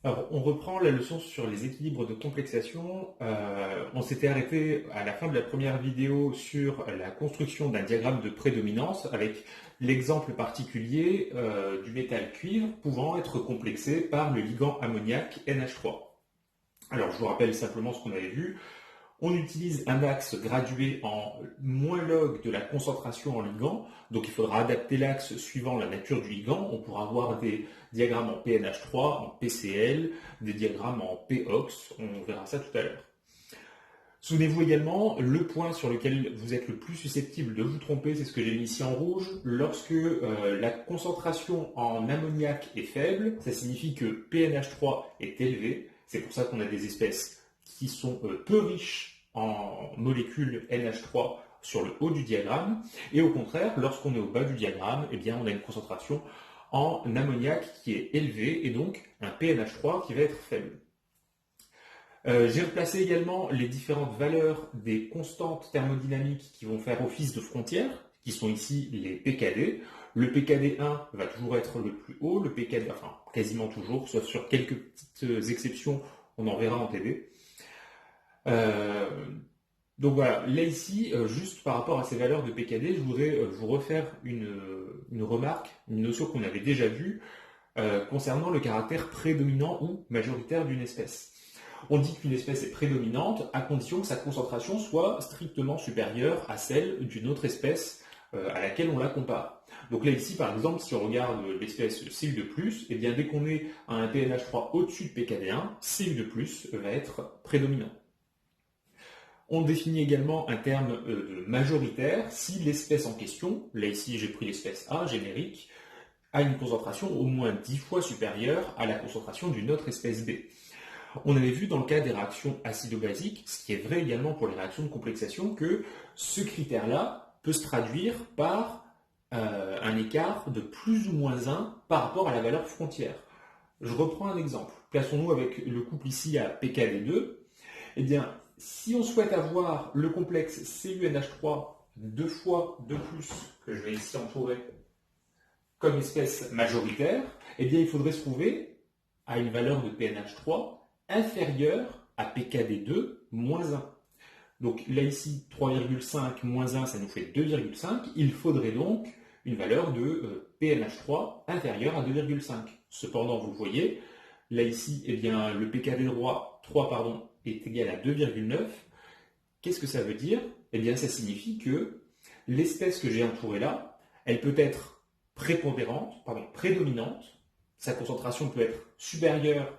Alors, on reprend la leçon sur les équilibres de complexation. On s'était arrêté à la fin de la première vidéo sur la construction d'un diagramme de prédominance avec l'exemple particulier du métal cuivre pouvant être complexé par le ligand ammoniac NH3. Alors, je vous rappelle simplement ce qu'on avait vu. On utilise un axe gradué en moins log de la concentration en ligand, donc il faudra adapter l'axe suivant la nature du ligand. On pourra avoir des diagrammes en PNH3, en PCl, des diagrammes en POX, on verra ça tout à l'heure. Souvenez-vous également, le point sur lequel vous êtes le plus susceptible de vous tromper, c'est ce que j'ai mis ici en rouge. Lorsque la concentration en ammoniac est faible, ça signifie que PNH3 est élevé. C'est pour ça qu'on a des espèces qui sont peu riches en molécules NH3 sur le haut du diagramme. Et au contraire, lorsqu'on est au bas du diagramme, eh bien, on a une concentration en ammoniac qui est élevée et donc un PNH3 qui va être faible. J'ai replacé également les différentes valeurs des constantes thermodynamiques qui vont faire office de frontière, qui sont ici les PKD. Le PKD1 va toujours être le plus haut, le PKD, enfin quasiment toujours, sauf sur quelques petites exceptions, on en verra en TD. Donc voilà, là ici, juste par rapport à ces valeurs de PKD, je voudrais vous refaire une remarque, une notion qu'on avait déjà vue concernant le caractère prédominant ou majoritaire d'une espèce. On dit qu'une espèce est prédominante à condition que sa concentration soit strictement supérieure à celle d'une autre espèce à laquelle on la compare. Donc là ici par exemple, si on regarde l'espèce CU2+, eh bien dès qu'on est à un PNH3 au-dessus de PKD1, CU2+, va être prédominant. On définit également un terme de majoritaire si l'espèce en question, là ici j'ai pris l'espèce A générique, a une concentration au moins 10 fois supérieure à la concentration d'une autre espèce B. On avait vu dans le cas des réactions acido-basiques, ce qui est vrai également pour les réactions de complexation, que ce critère-là peut se traduire par un écart de plus ou moins 1 par rapport à la valeur frontière. Je reprends un exemple. Plaçons-nous avec le couple ici à pKd2. Eh bien, si on souhaite avoir le complexe CuNH3 deux fois de plus, que je vais ici entourer comme espèce majoritaire, eh bien, il faudrait se trouver à une valeur de PNH3 inférieure à PKD2 moins 1. Donc là ici, 3,5 moins 1, ça nous fait 2,5. Il faudrait donc une valeur de PNH3 inférieure à 2,5. Cependant, vous voyez, là ici, eh bien, le PKD3 est égal à 2,9. Qu'est-ce que ça veut dire? Eh bien, ça signifie que l'espèce que j'ai entourée là, elle peut être prédominante, sa concentration peut être supérieure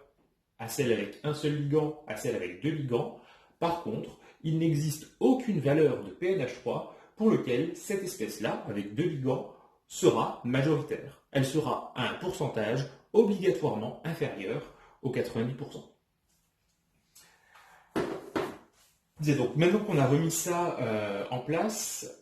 à celle avec un seul ligand, à celle avec deux ligands. Par contre, il n'existe aucune valeur de PNH3 pour lequel cette espèce-là, avec deux ligands, sera majoritaire. Elle sera à un pourcentage obligatoirement inférieur aux 90%. Donc, maintenant qu'on a remis ça en place,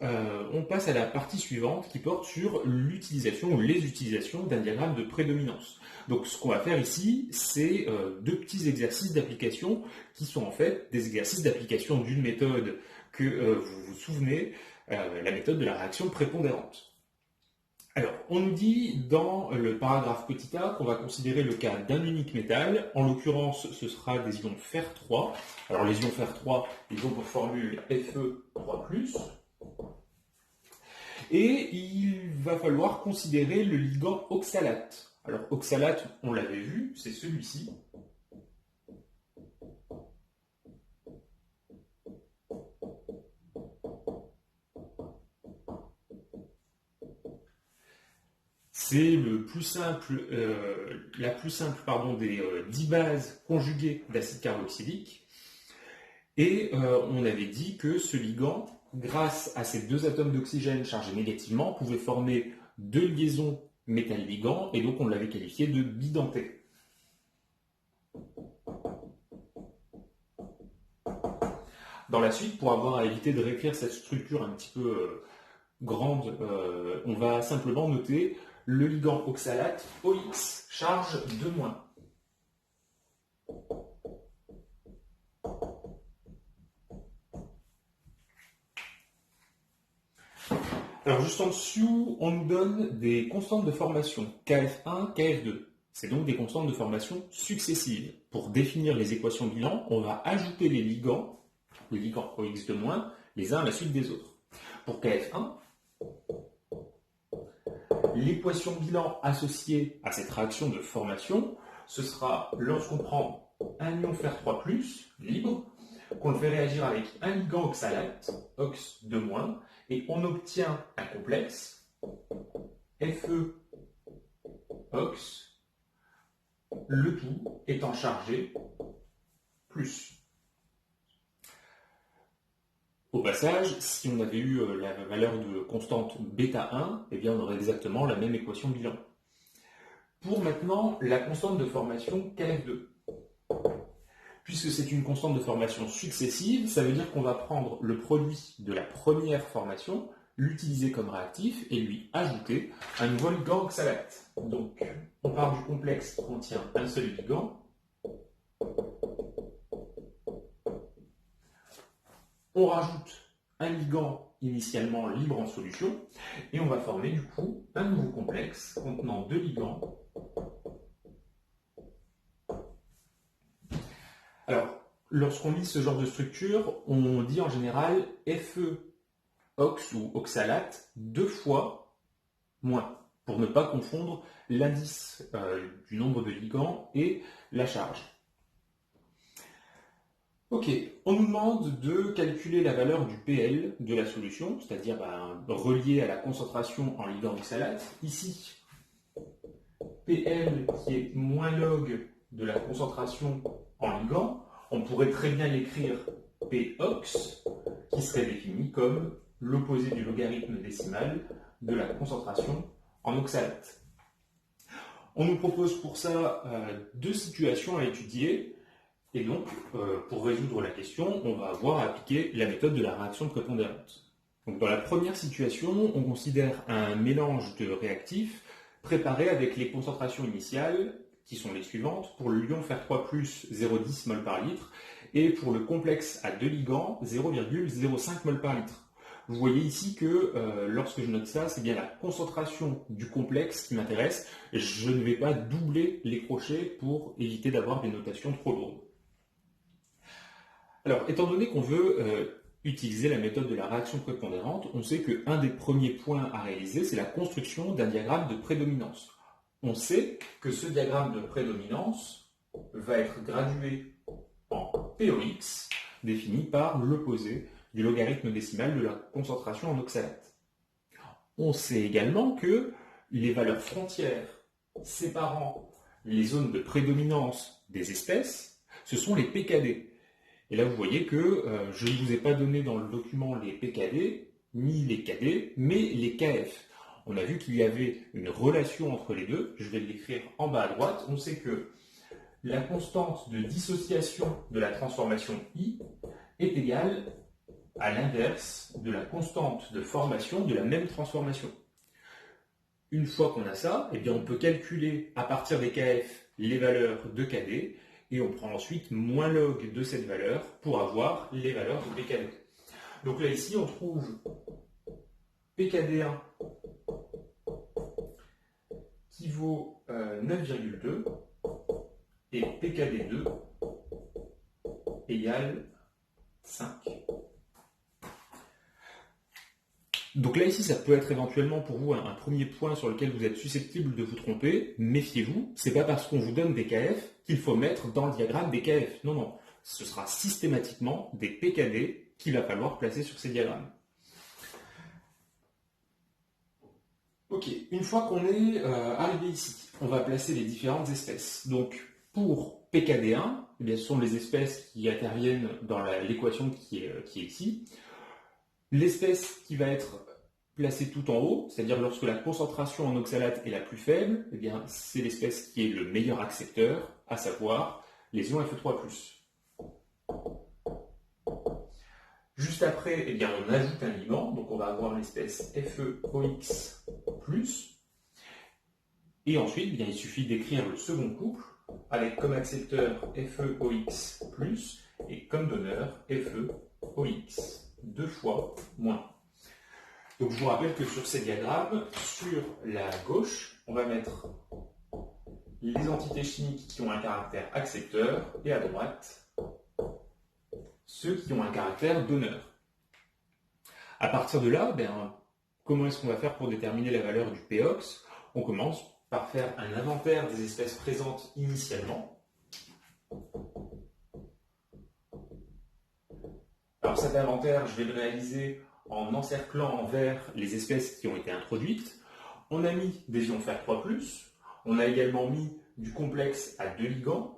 on passe à la partie suivante qui porte sur l'utilisation ou les utilisations d'un diagramme de prédominance. Donc ce qu'on va faire ici, c'est deux petits exercices d'application qui sont en fait des exercices d'application d'une méthode que vous vous souvenez, la méthode de la réaction prépondérante. Alors, on nous dit dans le paragraphe petit a qu'on va considérer le cas d'un unique métal. En l'occurrence, ce sera des ions fer3. Alors, les ions fer3, ils ont pour formule Fe3+. Et il va falloir considérer le ligand oxalate. Alors, oxalate, on l'avait vu, c'est celui-ci. C'est le plus simple, la plus simple des 10 bases conjuguées d'acide carboxylique. Et on avait dit que ce ligand, grâce à ces deux atomes d'oxygène chargés négativement, pouvait former deux liaisons métal-ligand, et donc on l'avait qualifié de bidenté. Dans la suite, pour avoir à éviter de réécrire cette structure un petit peu grande, on va simplement noter le ligand oxalate OX, charge 2-. Alors juste en dessous, on nous donne des constantes de formation, KF1, KF2. C'est donc des constantes de formation successives. Pour définir les équations de bilan, on va ajouter les ligands OX de moins, les uns à la suite des autres. Pour KF1, l'équation bilan associée à cette réaction de formation, ce sera lorsqu'on prend un ion fer3+, libre, qu'on le fait réagir avec un ligand oxalate, OX de moins, et on obtient un complexe, Fe-OX, le tout étant chargé plus. Au passage, si on avait eu la valeur de constante β1, eh bien on aurait exactement la même équation de bilan. Pour maintenant, la constante de formation KF2. Puisque c'est une constante de formation successive, ça veut dire qu'on va prendre le produit de la première formation, l'utiliser comme réactif et lui ajouter un nouveau ligand oxalate. Donc, on part du complexe qui contient un seul ligand. On rajoute un ligand initialement libre en solution et on va former du coup un nouveau complexe contenant deux ligands. Alors, lorsqu'on lit ce genre de structure, on dit en général Fe-OX ou oxalate 2 fois moins, pour ne pas confondre l'indice du nombre de ligands et la charge. Ok, on nous demande de calculer la valeur du PL de la solution, c'est-à-dire relié à la concentration en ligand oxalate. Ici, PL qui est moins log de la concentration en ligand, on pourrait très bien l'écrire Pox, qui serait défini comme l'opposé du logarithme décimal de la concentration en oxalate. On nous propose pour ça deux situations à étudier. Et donc, pour résoudre la question, on va avoir à appliquer la méthode de la réaction prépondérante. Donc, dans la première situation, on considère un mélange de réactifs préparé avec les concentrations initiales, qui sont les suivantes, pour le lion fer3+, 0,10 mol par litre, et pour le complexe à deux ligands, 0,05 mol par litre. Vous voyez ici que lorsque je note ça, c'est bien la concentration du complexe qui m'intéresse. Je ne vais pas doubler les crochets pour éviter d'avoir des notations trop lourdes. Alors, étant donné qu'on veut utiliser la méthode de la réaction prépondérante, on sait qu'un des premiers points à réaliser, c'est la construction d'un diagramme de prédominance. On sait que ce diagramme de prédominance va être gradué en POX, défini par l'opposé du logarithme décimal de la concentration en oxalate. On sait également que les valeurs frontières séparant les zones de prédominance des espèces, ce sont les PKD. Et là, vous voyez que je ne vous ai pas donné dans le document les PKD, ni les KD, mais les KF. On a vu qu'il y avait une relation entre les deux. Je vais l'écrire en bas à droite. On sait que la constante de dissociation de la transformation I est égale à l'inverse de la constante de formation de la même transformation. Une fois qu'on a ça, eh bien on peut calculer à partir des KF les valeurs de KD et on prend ensuite moins log de cette valeur pour avoir les valeurs de PKD. Donc là ici on trouve PKD1 qui vaut 9,2 et PKD2 égale 5. Donc là, ici, ça peut être éventuellement pour vous un premier point sur lequel vous êtes susceptible de vous tromper. Méfiez-vous, c'est pas parce qu'on vous donne des KF qu'il faut mettre dans le diagramme des KF. Non, non. Ce sera systématiquement des PKD qu'il va falloir placer sur ces diagrammes. Ok, une fois qu'on est arrivé ici, on va placer les différentes espèces. Donc, pour PKD1, eh bien, ce sont les espèces qui interviennent dans l'équation qui est ici. L'espèce qui va être placée tout en haut, c'est-à-dire lorsque la concentration en oxalate est la plus faible, eh bien, c'est l'espèce qui est le meilleur accepteur, à savoir les ions Fe3+. Juste après, eh bien, on ajoute un ligand, donc on va avoir l'espèce FeOX+. Et ensuite, eh bien, il suffit d'écrire le second couple, avec comme accepteur FeOX+, et comme donneur FeOX. 2 fois moins. Donc je vous rappelle que sur ces diagrammes, sur la gauche, on va mettre les entités chimiques qui ont un caractère accepteur et à droite, ceux qui ont un caractère donneur. À partir de là, comment est-ce qu'on va faire pour déterminer la valeur du pOx? On commence par faire un inventaire des espèces présentes initialement. Alors cet inventaire, je vais le réaliser en encerclant en vert les espèces qui ont été introduites. On a mis des ions fer 3+, on a également mis du complexe à 2 ligands.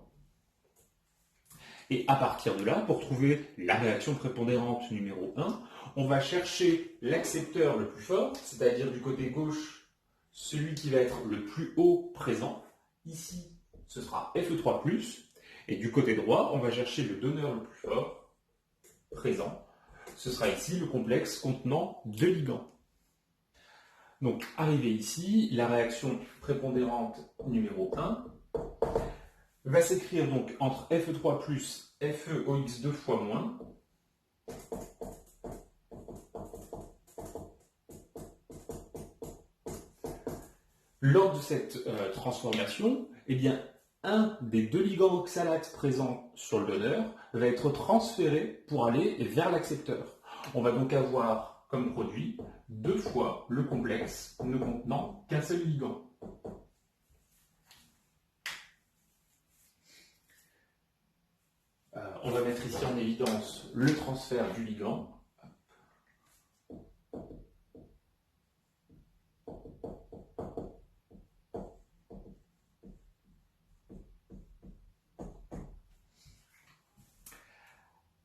Et à partir de là, pour trouver la réaction prépondérante numéro 1, on va chercher l'accepteur le plus fort, c'est-à-dire du côté gauche, celui qui va être le plus haut présent. Ici, ce sera Fe3+. Et du côté droit, on va chercher le donneur le plus fort présent. Ce sera ici le complexe contenant 2 ligands. Donc, arrivé ici, la réaction prépondérante numéro 1 va s'écrire donc entre Fe3+, FeOx 2 fois moins, lors de cette transformation, un des 2 ligands oxalates présents sur le donneur va être transféré pour aller vers l'accepteur. On va donc avoir comme produit 2 fois le complexe ne contenant qu'un seul ligand. On va mettre ici en évidence le transfert du ligand.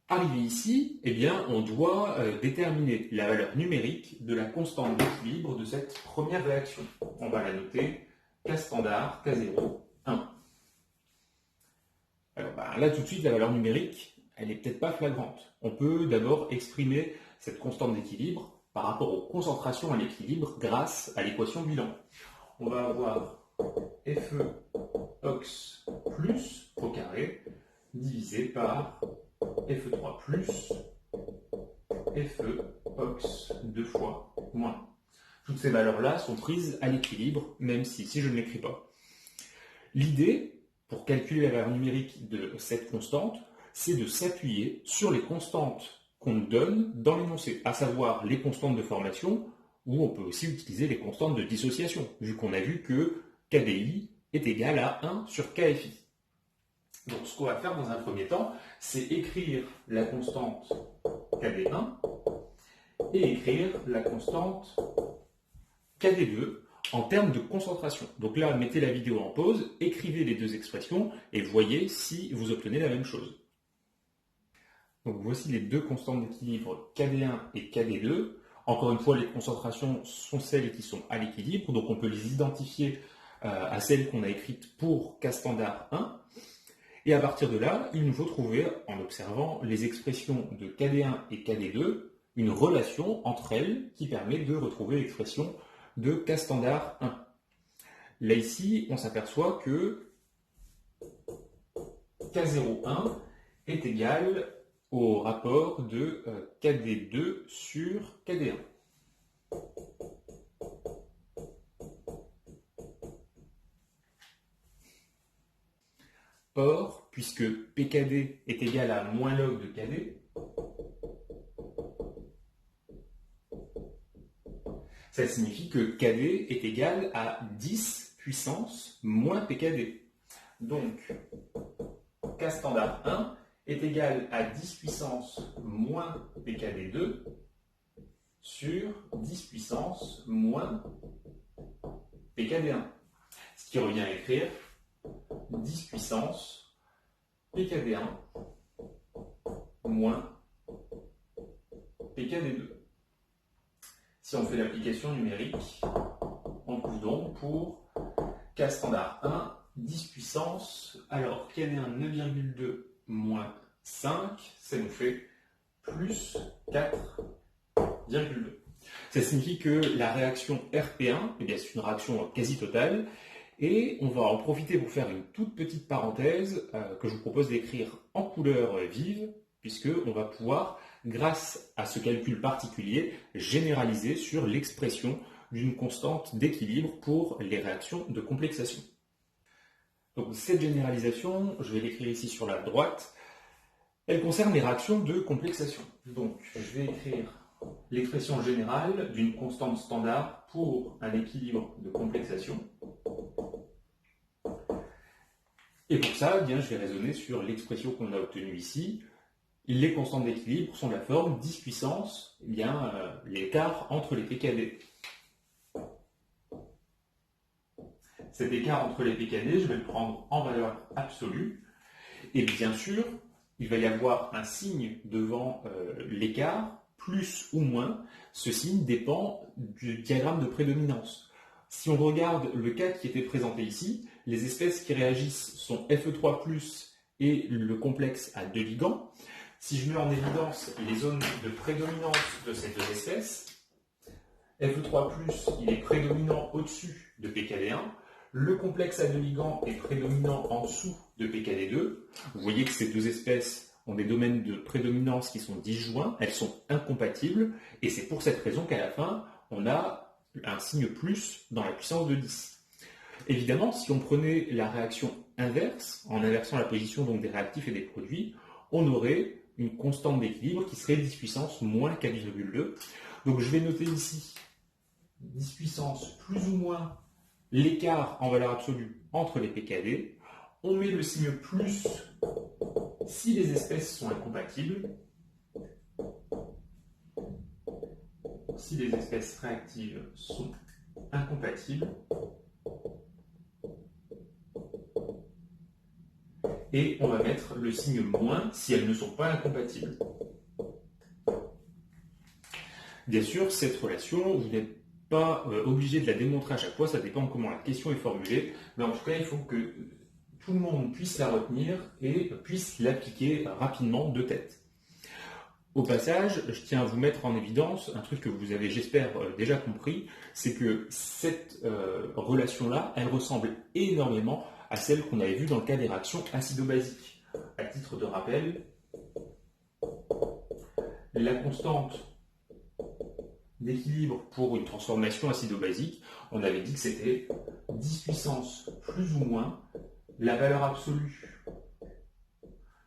Arrivé ici, on doit déterminer la valeur numérique de la constante d'équilibre de cette première réaction. On va la noter K standard, K0, 1. Alors là, tout de suite, la valeur numérique, elle n'est peut-être pas flagrante. On peut d'abord exprimer cette constante d'équilibre par rapport aux concentrations à l'équilibre grâce à l'équation bilan. On va avoir FeOx plus au carré divisé par Fe3 plus FeOx 2 fois moins. Toutes ces valeurs-là sont prises à l'équilibre, même si je ne l'écris pas. L'idée, pour calculer la valeur numérique de cette constante, c'est de s'appuyer sur les constantes qu'on donne dans l'énoncé, à savoir les constantes de formation, ou on peut aussi utiliser les constantes de dissociation, vu qu'on a vu que KDI est égal à 1 sur KFI. Donc ce qu'on va faire dans un premier temps, c'est écrire la constante KD1 et écrire la constante KD2 en termes de concentration. Donc là, mettez la vidéo en pause, écrivez les deux expressions et voyez si vous obtenez la même chose. Donc voici les deux constantes d'équilibre KD1 et KD2. Encore une fois, les concentrations sont celles qui sont à l'équilibre, donc on peut les identifier à celles qu'on a écrites pour K standard 1. Et à partir de là, il nous faut trouver, en observant les expressions de KD1 et KD2, une relation entre elles qui permet de retrouver l'expression de K standard 1. Là ici, on s'aperçoit que K01 est égal au rapport de KD2 sur KD1. Or, puisque PKD est égal à moins log de KD, ça signifie que KD est égal à 10 puissance moins PKD. Donc, K standard 1 est égal à 10 puissance moins PKD2 sur 10 puissance moins PKD1. Ce qui revient à écrire 10 puissance PKD1 moins PKD2. Si on fait l'application numérique, on trouve donc pour K standard 1, 10 puissance, alors KD1 9,2 moins 5, ça nous fait plus 4,2. Ça signifie que la réaction RP1, c'est une réaction quasi totale, et on va en profiter pour faire une toute petite parenthèse que je vous propose d'écrire en couleur vive, puisqu'on va pouvoir, grâce à ce calcul particulier, généraliser sur l'expression d'une constante d'équilibre pour les réactions de complexation. Donc cette généralisation, je vais l'écrire ici sur la droite, elle concerne les réactions de complexation. Donc je vais écrire l'expression générale d'une constante standard pour un équilibre de complexation. Et pour ça, eh bien, je vais raisonner sur l'expression qu'on a obtenue ici. Les constantes d'équilibre sont de la forme 10 puissance, eh bien, l'écart entre les PKD. Cet écart entre les PKD, je vais le prendre en valeur absolue. Et bien sûr, il va y avoir un signe devant l'écart, plus ou moins. Ce signe dépend du diagramme de prédominance. Si on regarde le cas qui était présenté ici, les espèces qui réagissent sont Fe3+, et le complexe à 2 ligands. Si je mets en évidence les zones de prédominance de ces deux espèces, Fe3+, il est prédominant au-dessus de PKD1, le complexe à 2 ligands est prédominant en dessous de PKD2. Vous voyez que ces deux espèces ont des domaines de prédominance qui sont disjoints, elles sont incompatibles, et c'est pour cette raison qu'à la fin, on a un signe plus dans la puissance de 10. Évidemment, si on prenait la réaction inverse, en inversant la position donc des réactifs et des produits, on aurait une constante d'équilibre qui serait 10 puissance moins 4,2. Donc je vais noter ici 10 puissance plus ou moins l'écart en valeur absolue entre les PKD. On met le signe plus si les espèces sont incompatibles. Si les espèces réactives sont incompatibles. Et on va mettre le signe moins si elles ne sont pas incompatibles. Bien sûr, cette relation, vous n'êtes pas obligé de la démontrer à chaque fois, ça dépend comment la question est formulée, mais en tout cas, il faut que tout le monde puisse la retenir et puisse l'appliquer rapidement de tête. Au passage, je tiens à vous mettre en évidence un truc que vous avez, j'espère, déjà compris, c'est que cette relation-là, elle ressemble énormément à celle qu'on avait vue dans le cas des réactions acido-basiques. À titre de rappel, la constante d'équilibre pour une transformation acido-basique, on avait dit que c'était 10 puissance plus ou moins la valeur absolue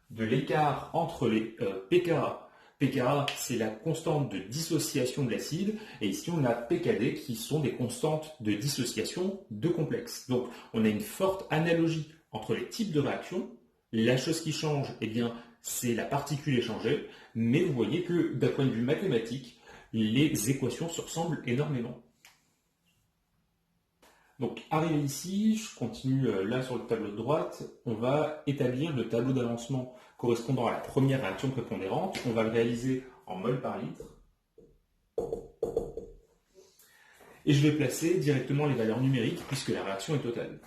de l'écart entre les pKa. pKa, c'est la constante de dissociation de l'acide, et ici on a pKd qui sont des constantes de dissociation de complexes. Donc on a une forte analogie entre les types de réactions. La chose qui change, eh bien, c'est la particule échangée, mais vous voyez que d'un point de vue mathématique, les équations se ressemblent énormément. Donc arrivé ici, je continue là sur le tableau de droite, on va établir le tableau d'avancement correspondant à la première réaction prépondérante. On va le réaliser en mol par litre. Et je vais placer directement les valeurs numériques puisque la réaction est totale.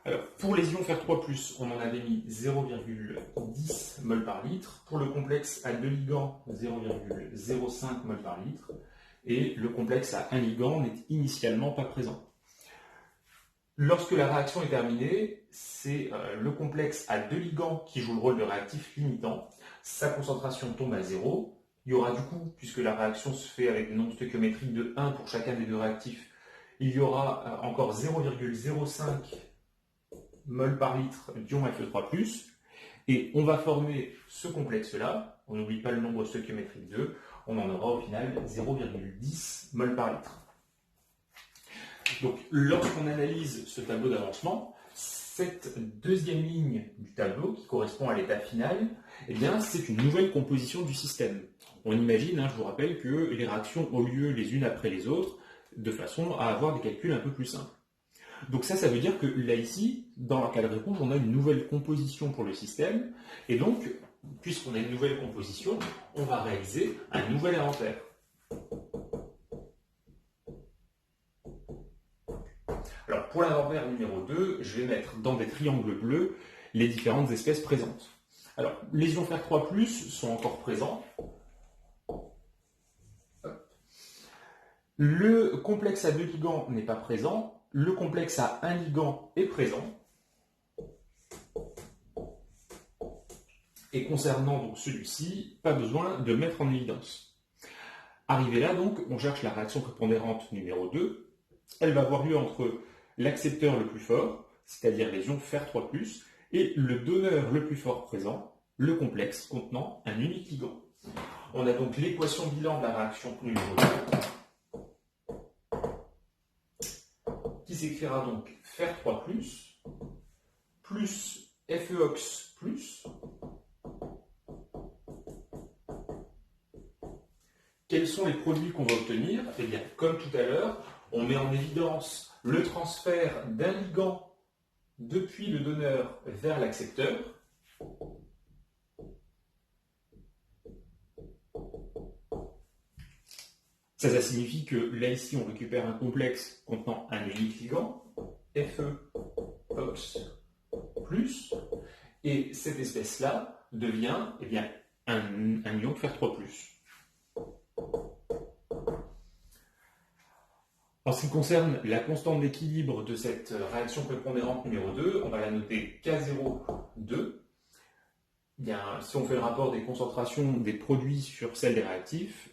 Alors, pour les ions Fer3+, on en avait mis 0,10 mol par litre. Pour le complexe à 2 ligands, 0,05 mol par litre. Et le complexe à 1 ligand n'est initialement pas présent. Lorsque la réaction est terminée, c'est le complexe à 2 ligands qui joue le rôle de réactif limitant. Sa concentration tombe à 0. Il y aura du coup, puisque la réaction se fait avec des nombres stöchiométriques de 1 pour chacun des deux réactifs, il y aura encore 0,05 mol par litre d'ion Fe3+. Et on va former ce complexe-là. On n'oublie pas le nombre stöchiométrique 2. On en aura au final 0,10 mol par litre. Donc, lorsqu'on analyse ce tableau d'avancement, cette deuxième ligne du tableau, qui correspond à l'état final, eh bien, c'est une nouvelle composition du système. On imagine, je vous rappelle, que les réactions ont lieu les unes après les autres, de façon à avoir des calculs un peu plus simples. Donc ça veut dire que là, ici, dans la cas de réponse, on a une nouvelle composition pour le système, et donc, puisqu'on a une nouvelle composition, on va réaliser un nouvel inventaire. Alors, pour l'inventaire numéro 2, je vais mettre dans des triangles bleus les différentes espèces présentes. Alors, les ions Fer3+, sont encore présents. Le complexe à 2 ligands n'est pas présent. Le complexe à 1 ligand est présent. Et concernant donc celui-ci, pas besoin de mettre en évidence. Arrivé là, donc, on cherche la réaction prépondérante numéro 2. Elle va avoir lieu entre l'accepteur le plus fort, c'est-à-dire les ions Fer3+, et le donneur le plus fort présent, le complexe contenant un unique ligand. On a donc l'équation bilan de la réaction numéro 2, qui s'écrira donc Fer3+, plus FeOx+, quels sont les produits qu'on va obtenir? Eh bien, comme tout à l'heure, on met en évidence le transfert d'un ligand depuis le donneur vers l'accepteur. Ça signifie que là, ici, on récupère un complexe contenant un unique ligand, FeOx+, et cette espèce-là devient eh bien, un ion Fer3+. En ce qui concerne la constante d'équilibre de cette réaction prépondérante numéro 2, on va la noter K02. Bien, si on fait le rapport des concentrations des produits sur celle des réactifs,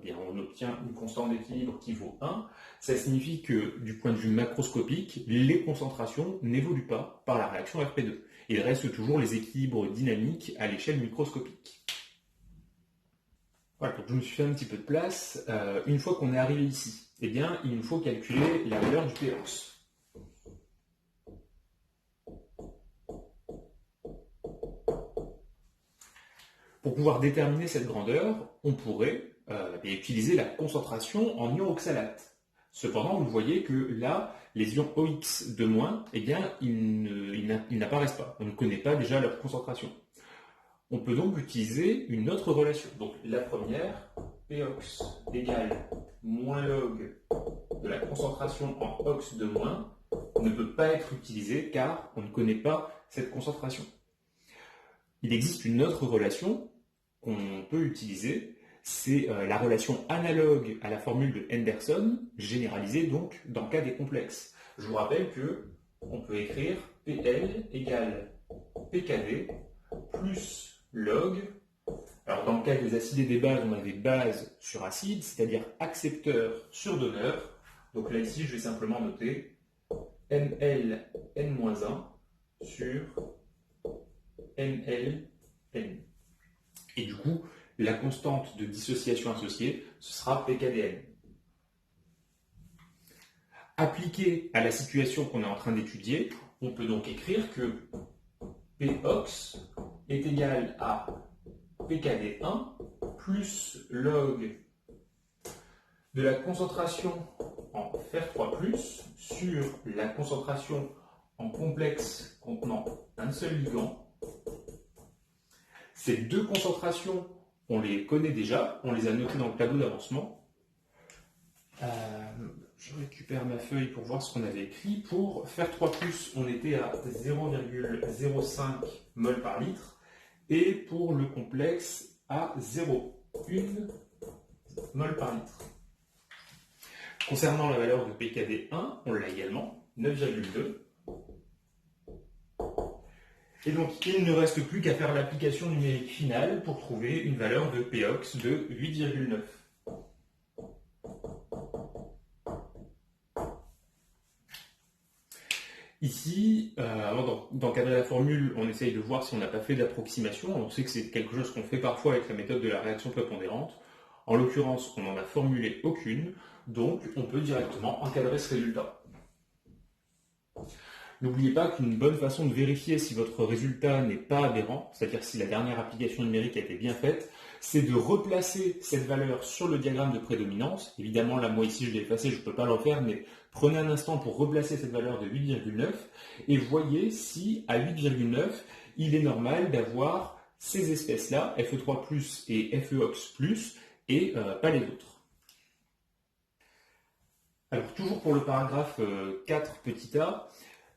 bien, on obtient une constante d'équilibre qui vaut 1. Ça signifie que du point de vue macroscopique, les concentrations n'évoluent pas par la réaction Rp2. Il reste toujours les équilibres dynamiques à l'échelle microscopique. Voilà, donc je me suis fait un petit peu de place. Une fois qu'on est arrivé ici, eh bien, il nous faut calculer la valeur du POX. Pour pouvoir déterminer cette grandeur, on pourrait utiliser la concentration en ions oxalates. Cependant, vous voyez que là, les ions OX de moins, eh bien, ils n'apparaissent pas. On ne connaît pas déjà leur concentration. On peut donc utiliser une autre relation. Donc la première, POX égale moins log de la concentration en OX de moins, ne peut pas être utilisée car on ne connaît pas cette concentration. Il existe une autre relation qu'on peut utiliser, c'est la relation analogue à la formule de Henderson, généralisée donc dans le cas des complexes. Je vous rappelle qu'on peut écrire PL égale PKD plus log. Alors dans le cas des acides et des bases, on avait base sur acide, c'est-à-dire accepteur sur donneur. Donc là ici, je vais simplement noter NL N-1 sur NL N. Et du coup, la constante de dissociation associée, ce sera PKDN. Appliqué à la situation qu'on est en train d'étudier, on peut donc écrire que POX est égal à PKD1 plus log de la concentration en Fer3+, sur la concentration en complexe contenant un seul ligand. Ces deux concentrations, on les connaît déjà, on les a notées dans le tableau d'avancement. Je récupère ma feuille pour voir ce qu'on avait écrit. Pour Fer3+, on était à 0,05 mol par litre, et pour le complexe à 0,1 mol par litre. Concernant la valeur de PKD1, on l'a également, 9,2. Et donc, il ne reste plus qu'à faire l'application numérique finale pour trouver une valeur de POX de 8,9. Ici, avant d'encadrer la formule, on essaye de voir si on n'a pas fait d'approximation. On sait que c'est quelque chose qu'on fait parfois avec la méthode de la réaction prépondérante. En l'occurrence, on n'en a formulé aucune, donc on peut directement encadrer ce résultat. N'oubliez pas qu'une bonne façon de vérifier si votre résultat n'est pas aberrant, c'est-à-dire si la dernière application numérique a été bien faite, c'est de replacer cette valeur sur le diagramme de prédominance. Évidemment, là, moi ici, je l'ai effacé, je ne peux pas le refaire, mais prenez un instant pour replacer cette valeur de 8,9 et voyez si, à 8,9, il est normal d'avoir ces espèces-là, Fe3+, et FeOx+, et pas les autres. Alors, toujours pour le paragraphe 4 petit a,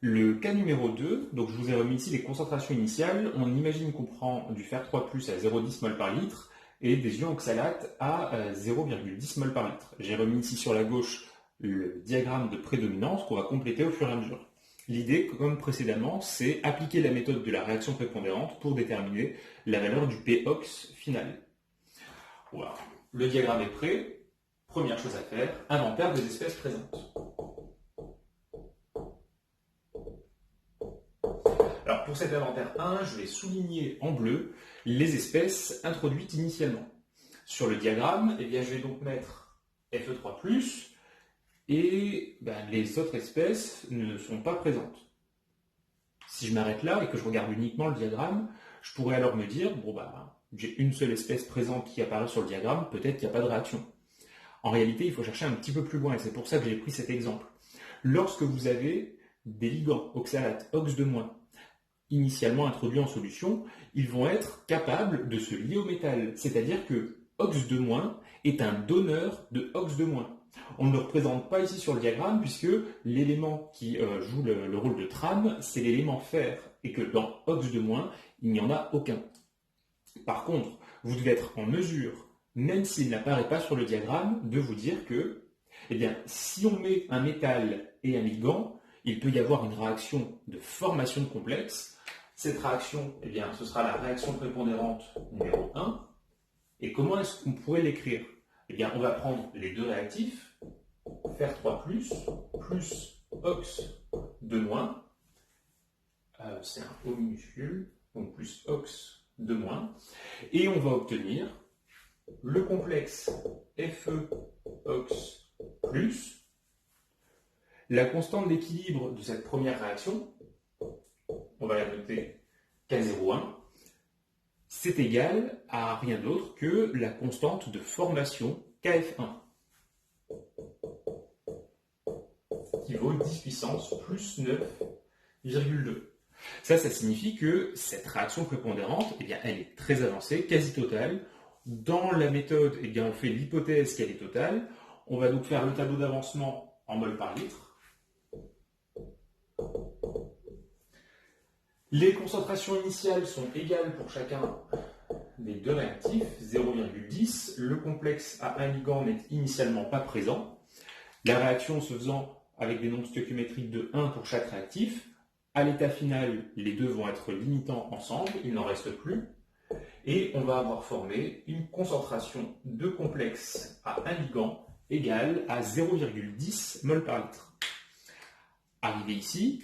le cas numéro 2, donc je vous ai remis ici les concentrations initiales. On imagine qu'on prend du Fer3+ à 0,10 mol par litre et des ions oxalates à 0,10 mol par litre. J'ai remis ici sur la gauche le diagramme de prédominance qu'on va compléter au fur et à mesure. L'idée, comme précédemment, c'est appliquer la méthode de la réaction prépondérante pour déterminer la valeur du POX final. Voilà. Le diagramme est prêt. Première chose à faire, inventaire des espèces présentes. pour cet inventaire 1, je vais souligner en bleu les espèces introduites initialement. Sur le diagramme, eh bien, je vais donc mettre Fe3+, et les autres espèces ne sont pas présentes. Si je m'arrête là et que je regarde uniquement le diagramme, je pourrais alors me dire, j'ai une seule espèce présente qui apparaît sur le diagramme, peut-être qu'il n'y a pas de réaction. En réalité, il faut chercher un petit peu plus loin, et c'est pour ça que j'ai pris cet exemple. Lorsque vous avez des ligands oxalates, OX2-, initialement introduits en solution, ils vont être capables de se lier au métal. C'est-à-dire que OX2- est un donneur de OX2-. On ne le représente pas ici sur le diagramme puisque l'élément qui joue le rôle de trame, c'est l'élément fer et que dans OX2-, il n'y en a aucun. Par contre, vous devez être en mesure, même s'il n'apparaît pas sur le diagramme, de vous dire que si on met un métal et un ligand, il peut y avoir une réaction de formation de complexes. Cette réaction, ce sera la réaction prépondérante numéro 1. Et comment est-ce qu'on pourrait l'écrire ? On va prendre les deux réactifs, Fer3+, plus OX2-, c'est un O minuscule, donc plus OX2-, et on va obtenir le complexe FeOx+, la constante d'équilibre de cette première réaction, on va la noter K01, c'est égal à rien d'autre que la constante de formation Kf1, qui vaut 10 puissance plus 9,2. Ça signifie que cette réaction prépondérante, elle est très avancée, quasi totale. Dans la méthode, on fait l'hypothèse qu'elle est totale. On va donc faire le tableau d'avancement en mol par litre. Les concentrations initiales sont égales pour chacun des deux réactifs, 0,10. Le complexe à un ligand n'est initialement pas présent. La réaction se faisant avec des nombres stoichiométriques de 1 pour chaque réactif. À l'état final, les deux vont être limitants ensemble, il n'en reste plus. Et on va avoir formé une concentration de complexe à un ligand égale à 0,10 mol par litre. Arrivé ici,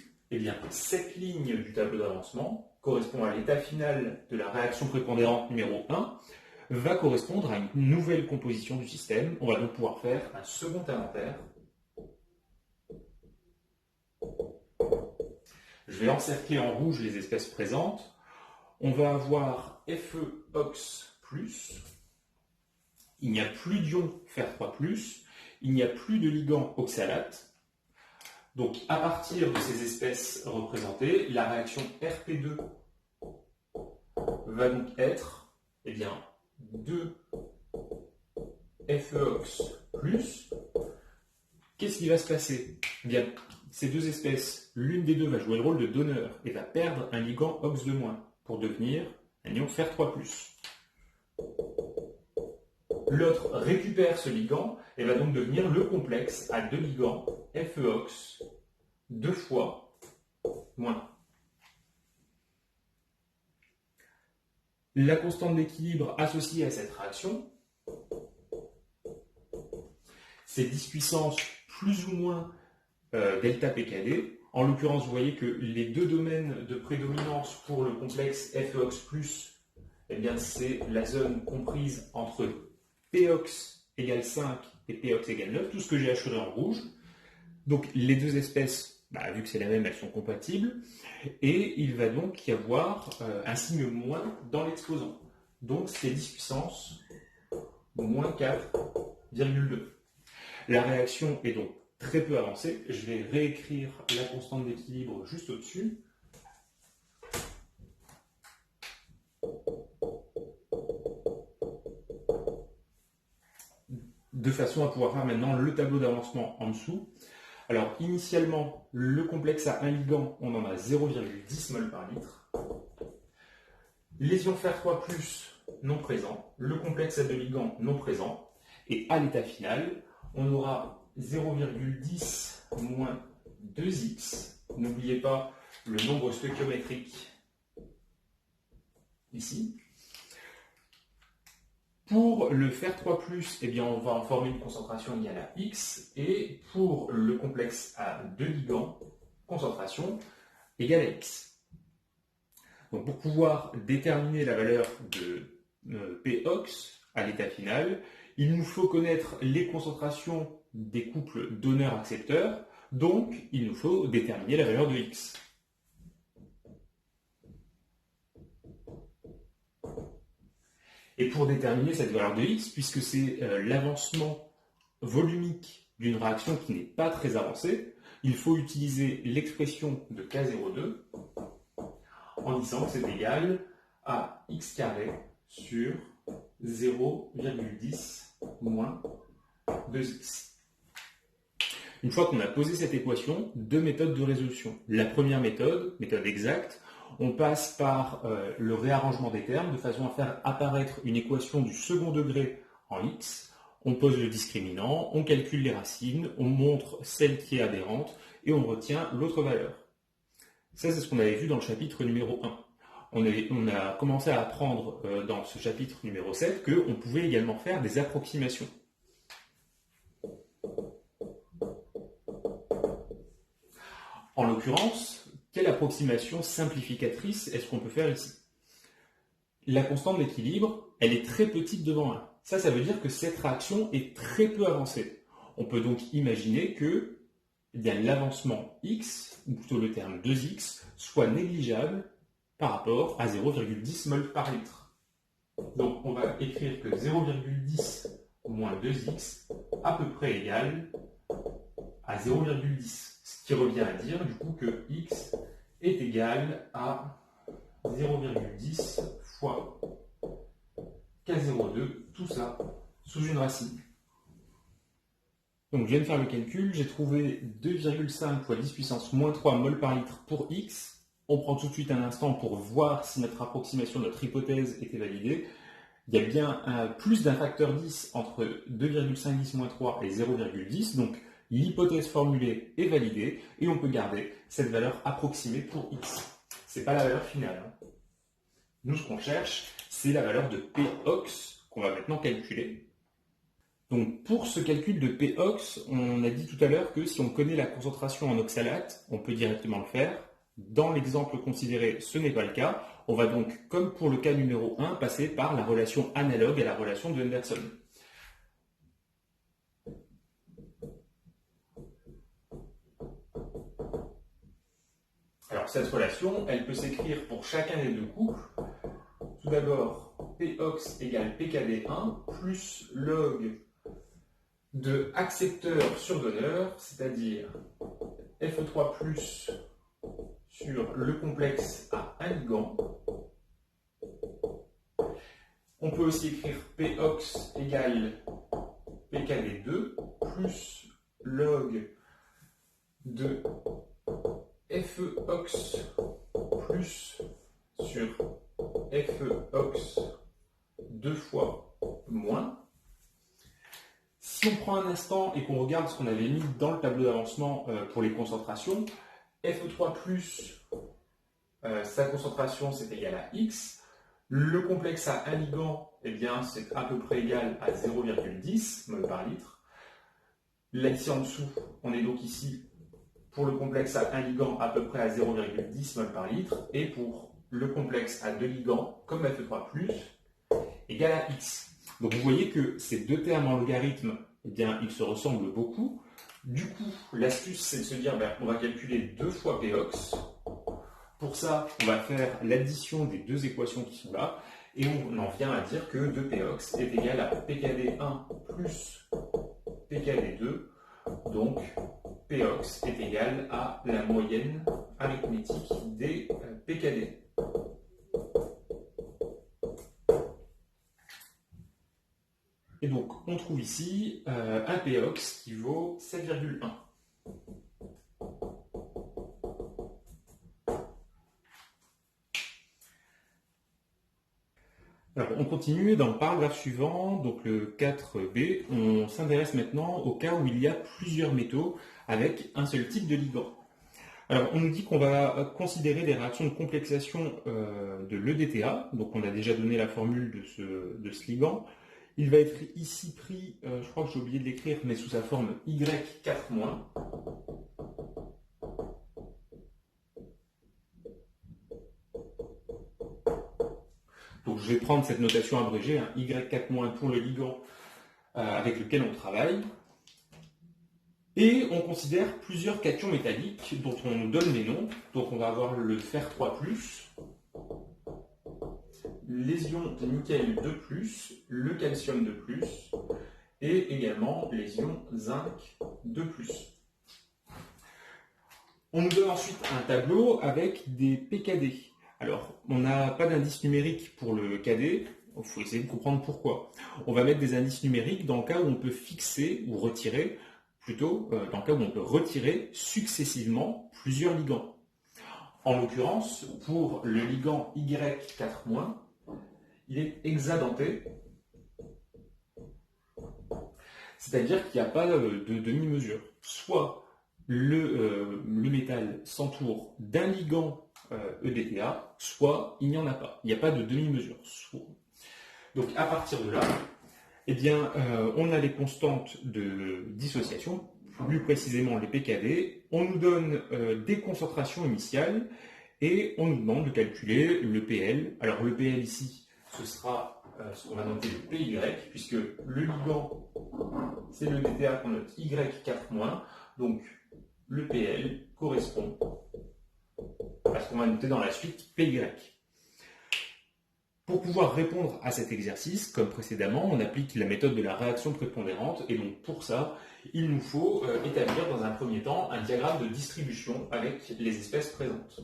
cette ligne du tableau d'avancement correspond à l'état final de la réaction prépondérante numéro 1, va correspondre à une nouvelle composition du système. On va donc pouvoir faire un second inventaire. Je vais encercler en rouge les espèces présentes. On va avoir FeOx+, il n'y a plus d'ion Fer3+, il n'y a plus de ligand oxalate. Donc, à partir de ces espèces représentées, la réaction Rp2 va donc être 2 FeOx+. Qu'est-ce qui va se passer ? Ces deux espèces, l'une des deux va jouer le rôle de donneur et va perdre un ligand OX2- pour devenir un ion Fer3+. L'autre récupère ce ligand et va donc devenir le complexe à deux ligands FeOx 2 fois moins. La constante d'équilibre associée à cette réaction, c'est 10 puissance plus ou moins delta PKD. En l'occurrence, vous voyez que les deux domaines de prédominance pour le complexe FeOx+, c'est la zone comprise entre POX égale 5 et POX égale 9, tout ce que j'ai assuré en rouge. Donc les deux espèces, vu que c'est la même, elles sont compatibles. Et il va donc y avoir un signe moins dans l'exposant. Donc c'est 10 puissance moins 4,2. La réaction est donc très peu avancée. Je vais réécrire la constante d'équilibre juste au-dessus. De façon à pouvoir faire maintenant le tableau d'avancement en dessous. Alors, initialement, le complexe à un ligand, on en a 0,10 mol par litre. Les ions Fer3+, non présents. Le complexe à deux ligands, non présent. Et à l'état final, on aura 0,10 moins 2x. N'oubliez pas le nombre stoichiométrique ici. Pour le Fer3+, on va en former une concentration égale à X, et pour le complexe à deux ligands, concentration égale à X. Donc pour pouvoir déterminer la valeur de Pox à l'état final, il nous faut connaître les concentrations des couples donneur-accepteur, donc il nous faut déterminer la valeur de X. Et pour déterminer cette valeur de X, puisque c'est l'avancement volumique d'une réaction qui n'est pas très avancée, il faut utiliser l'expression de K02 en disant que c'est égal à x carré sur 0,10 moins 2x. Une fois qu'on a posé cette équation, deux méthodes de résolution. La première méthode, méthode exacte, on passe par le réarrangement des termes de façon à faire apparaître une équation du second degré en x. On pose le discriminant, on calcule les racines, on montre celle qui est adhérente et on retient l'autre valeur. Ça, c'est ce qu'on avait vu dans le chapitre numéro 1. On a commencé à apprendre dans ce chapitre numéro 7 qu'on pouvait également faire des approximations. En l'occurrence, quelle approximation simplificatrice est-ce qu'on peut faire ici? La constante d'équilibre, elle est très petite devant 1. Ça veut dire que cette réaction est très peu avancée. On peut donc imaginer que l'avancement x, ou plutôt le terme 2x, soit négligeable par rapport à 0,10 mol par litre. Donc on va écrire que 0,10 moins 2x à peu près égale à 0,10. Ce qui revient à dire du coup que x est égal à 0,10 fois K02, tout ça sous une racine. Donc je viens de faire le calcul, j'ai trouvé 2,5 fois 10 puissance moins 3 mol par litre pour x. On prend tout de suite un instant pour voir si notre approximation, notre hypothèse était validée. Il y a bien plus d'un facteur 10 entre 2,5 10 moins 3 et 0,10, donc l'hypothèse formulée est validée et on peut garder cette valeur approximée pour x. Ce n'est pas la valeur finale. Nous, ce qu'on cherche, c'est la valeur de Pox qu'on va maintenant calculer. Donc pour ce calcul de Pox, on a dit tout à l'heure que si on connaît la concentration en oxalate, on peut directement le faire. Dans l'exemple considéré, ce n'est pas le cas. On va donc, comme pour le cas numéro 1, passer par la relation analogue à la relation de Henderson. Alors cette relation, elle peut s'écrire pour chacun des deux couples. Tout d'abord, Pox égale PKD1 plus log de accepteur sur donneur, c'est-à-dire Fe3 plus sur le complexe à un ligand. On peut aussi écrire Pox égale PKD2 plus log de Feox plus sur Feox 2 fois moins. Si on prend un instant et qu'on regarde ce qu'on avait mis dans le tableau d'avancement pour les concentrations, Fe3+, sa concentration c'est égal à X. Le complexe à un ligand, eh bien, c'est à peu près égal à 0,10 mol par litre. Là, ici en dessous, on est donc ici pour le complexe à un ligand à peu près à 0,10 mol par litre. Et pour le complexe à deux ligands, comme Fe3+, égal à X. Donc vous voyez que ces deux termes en logarithme, eh bien, ils se ressemblent beaucoup. Du coup, l'astuce, c'est de se dire, on va calculer 2 fois Pox. Pour ça, on va faire l'addition des deux équations qui sont là, et on en vient à dire que 2Pox est égal à PKD1 plus PKD2. Donc, Pox est égal à la moyenne arithmétique des PKD. Et donc, on trouve ici un Pox qui vaut 7,1. Alors, on continue dans le paragraphe suivant, donc le 4b. On s'intéresse maintenant au cas où il y a plusieurs métaux avec un seul type de ligand. Alors, on nous dit qu'on va considérer des réactions de complexation de l'EDTA. Donc, on a déjà donné la formule de ce ligand. Il va être ici pris, je crois que j'ai oublié de l'écrire, mais sous sa forme Y4-. Donc je vais prendre cette notation abrégée, hein, Y4- pour le ligand avec lequel on travaille. Et on considère plusieurs cations métalliques dont on nous donne les noms. Donc on va avoir le fer 3+, les ions de nickel 2+, le calcium 2+, et également les ions zinc 2+. On nous donne ensuite un tableau avec des PKD. Alors, on n'a pas d'indice numérique pour le KD, il faut essayer de comprendre pourquoi. On va mettre des indices numériques dans le cas où on peut fixer ou retirer, plutôt dans le cas où on peut retirer successivement plusieurs ligands. En l'occurrence, pour le ligand Y4-, il est hexadenté, c'est-à-dire qu'il n'y a pas de demi-mesure. Soit le métal s'entoure d'un ligand EDTA, soit il n'y en a pas. Il n'y a pas de demi-mesure. Donc à partir de là, eh bien, on a les constantes de dissociation, plus précisément les PKD. On nous donne des concentrations initiales et on nous demande de calculer le PL. Alors le PL ici, ce sera, on va noter le PY, puisque le ligand, c'est le DTA qu'on note Y4-. Donc le PL correspond à ce qu'on va noter dans la suite PY. Pour pouvoir répondre à cet exercice, comme précédemment, on applique la méthode de la réaction prépondérante, et donc pour ça, il nous faut établir dans un premier temps un diagramme de distribution avec les espèces présentes.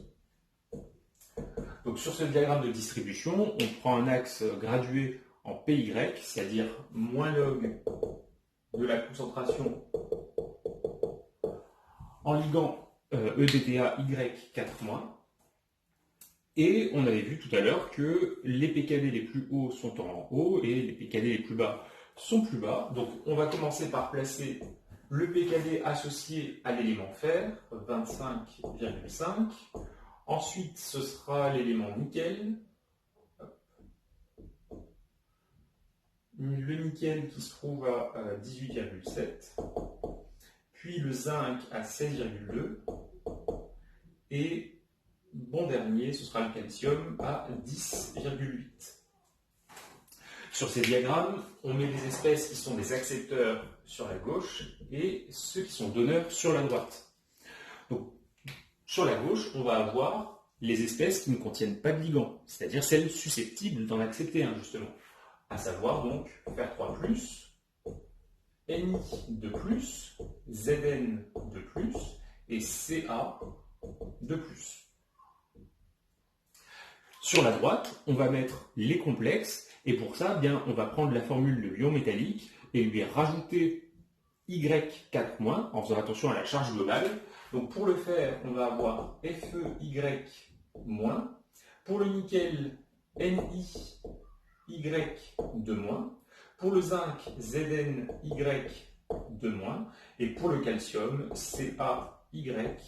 Donc sur ce diagramme de distribution, on prend un axe gradué en PY, c'est-à-dire moins log de la concentration en ligand EDTA Y4-. Et on avait vu tout à l'heure que les PKD les plus hauts sont en haut et les PKD les plus bas sont plus bas. Donc on va commencer par placer le PKD associé à l'élément fer, 25,5. Ensuite, ce sera l'élément nickel. Le nickel qui se trouve à 18,7. Puis le zinc à 16,2. Et bon dernier, ce sera le calcium à 10,8. Sur ces diagrammes, on met des espèces qui sont des accepteurs sur la gauche et ceux qui sont donneurs sur la droite. Donc, sur la gauche, on va avoir les espèces qui ne contiennent pas de ligand, c'est-à-dire celles susceptibles d'en accepter un, justement. À savoir donc Fer3+, Ni2+, Zn2+, et Ca2+. Sur la droite, on va mettre les complexes, et pour ça, bien, on va prendre la formule de l'ion métallique et lui rajouter Y4- en faisant attention à la charge globale. Donc pour le fer, on va avoir FeY-. Pour le nickel, Ni-Y2-. Pour le zinc, Zn-Y2-. Et pour le calcium, Ca-Y2-.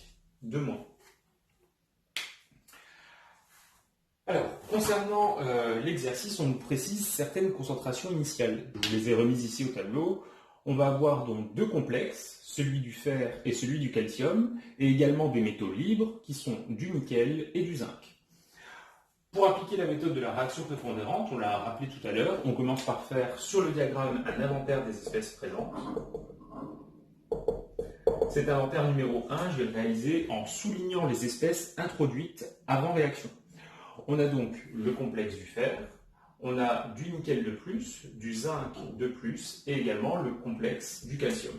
Alors, concernant l'exercice, on nous précise certaines concentrations initiales. Je vous les ai remises ici au tableau. On va avoir donc deux complexes, celui du fer et celui du calcium, et également des métaux libres qui sont du nickel et du zinc. Pour appliquer la méthode de la réaction prépondérante, on l'a rappelé tout à l'heure, on commence par faire sur le diagramme un inventaire des espèces présentes. Cet inventaire numéro 1, je vais le réaliser en soulignant les espèces introduites avant réaction. On a donc le complexe du fer, on a du nickel de plus, du zinc de plus et également le complexe du calcium.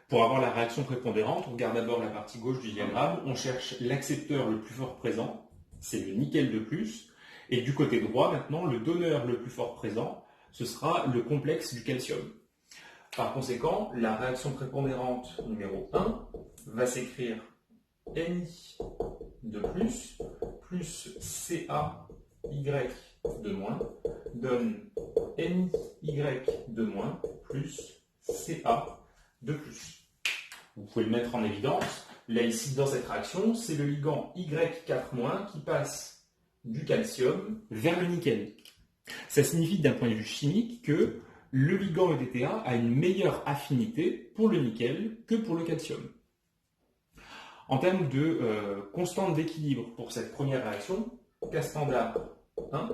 Pour avoir la réaction prépondérante, on regarde d'abord la partie gauche du diagramme, on cherche l'accepteur le plus fort présent, c'est le nickel de plus, et du côté droit maintenant, le donneur le plus fort présent, ce sera le complexe du calcium. Par conséquent, la réaction prépondérante numéro 1 va s'écrire Ni de plus CaY de moins donne NY de moins plus Ca de plus. Vous pouvez le mettre en évidence. Là, ici, dans cette réaction, c'est le ligand Y4- qui passe du calcium vers le nickel. Ça signifie d'un point de vue chimique que le ligand EDTA a une meilleure affinité pour le nickel que pour le calcium. En termes de constante d'équilibre pour cette première réaction, K standard 1,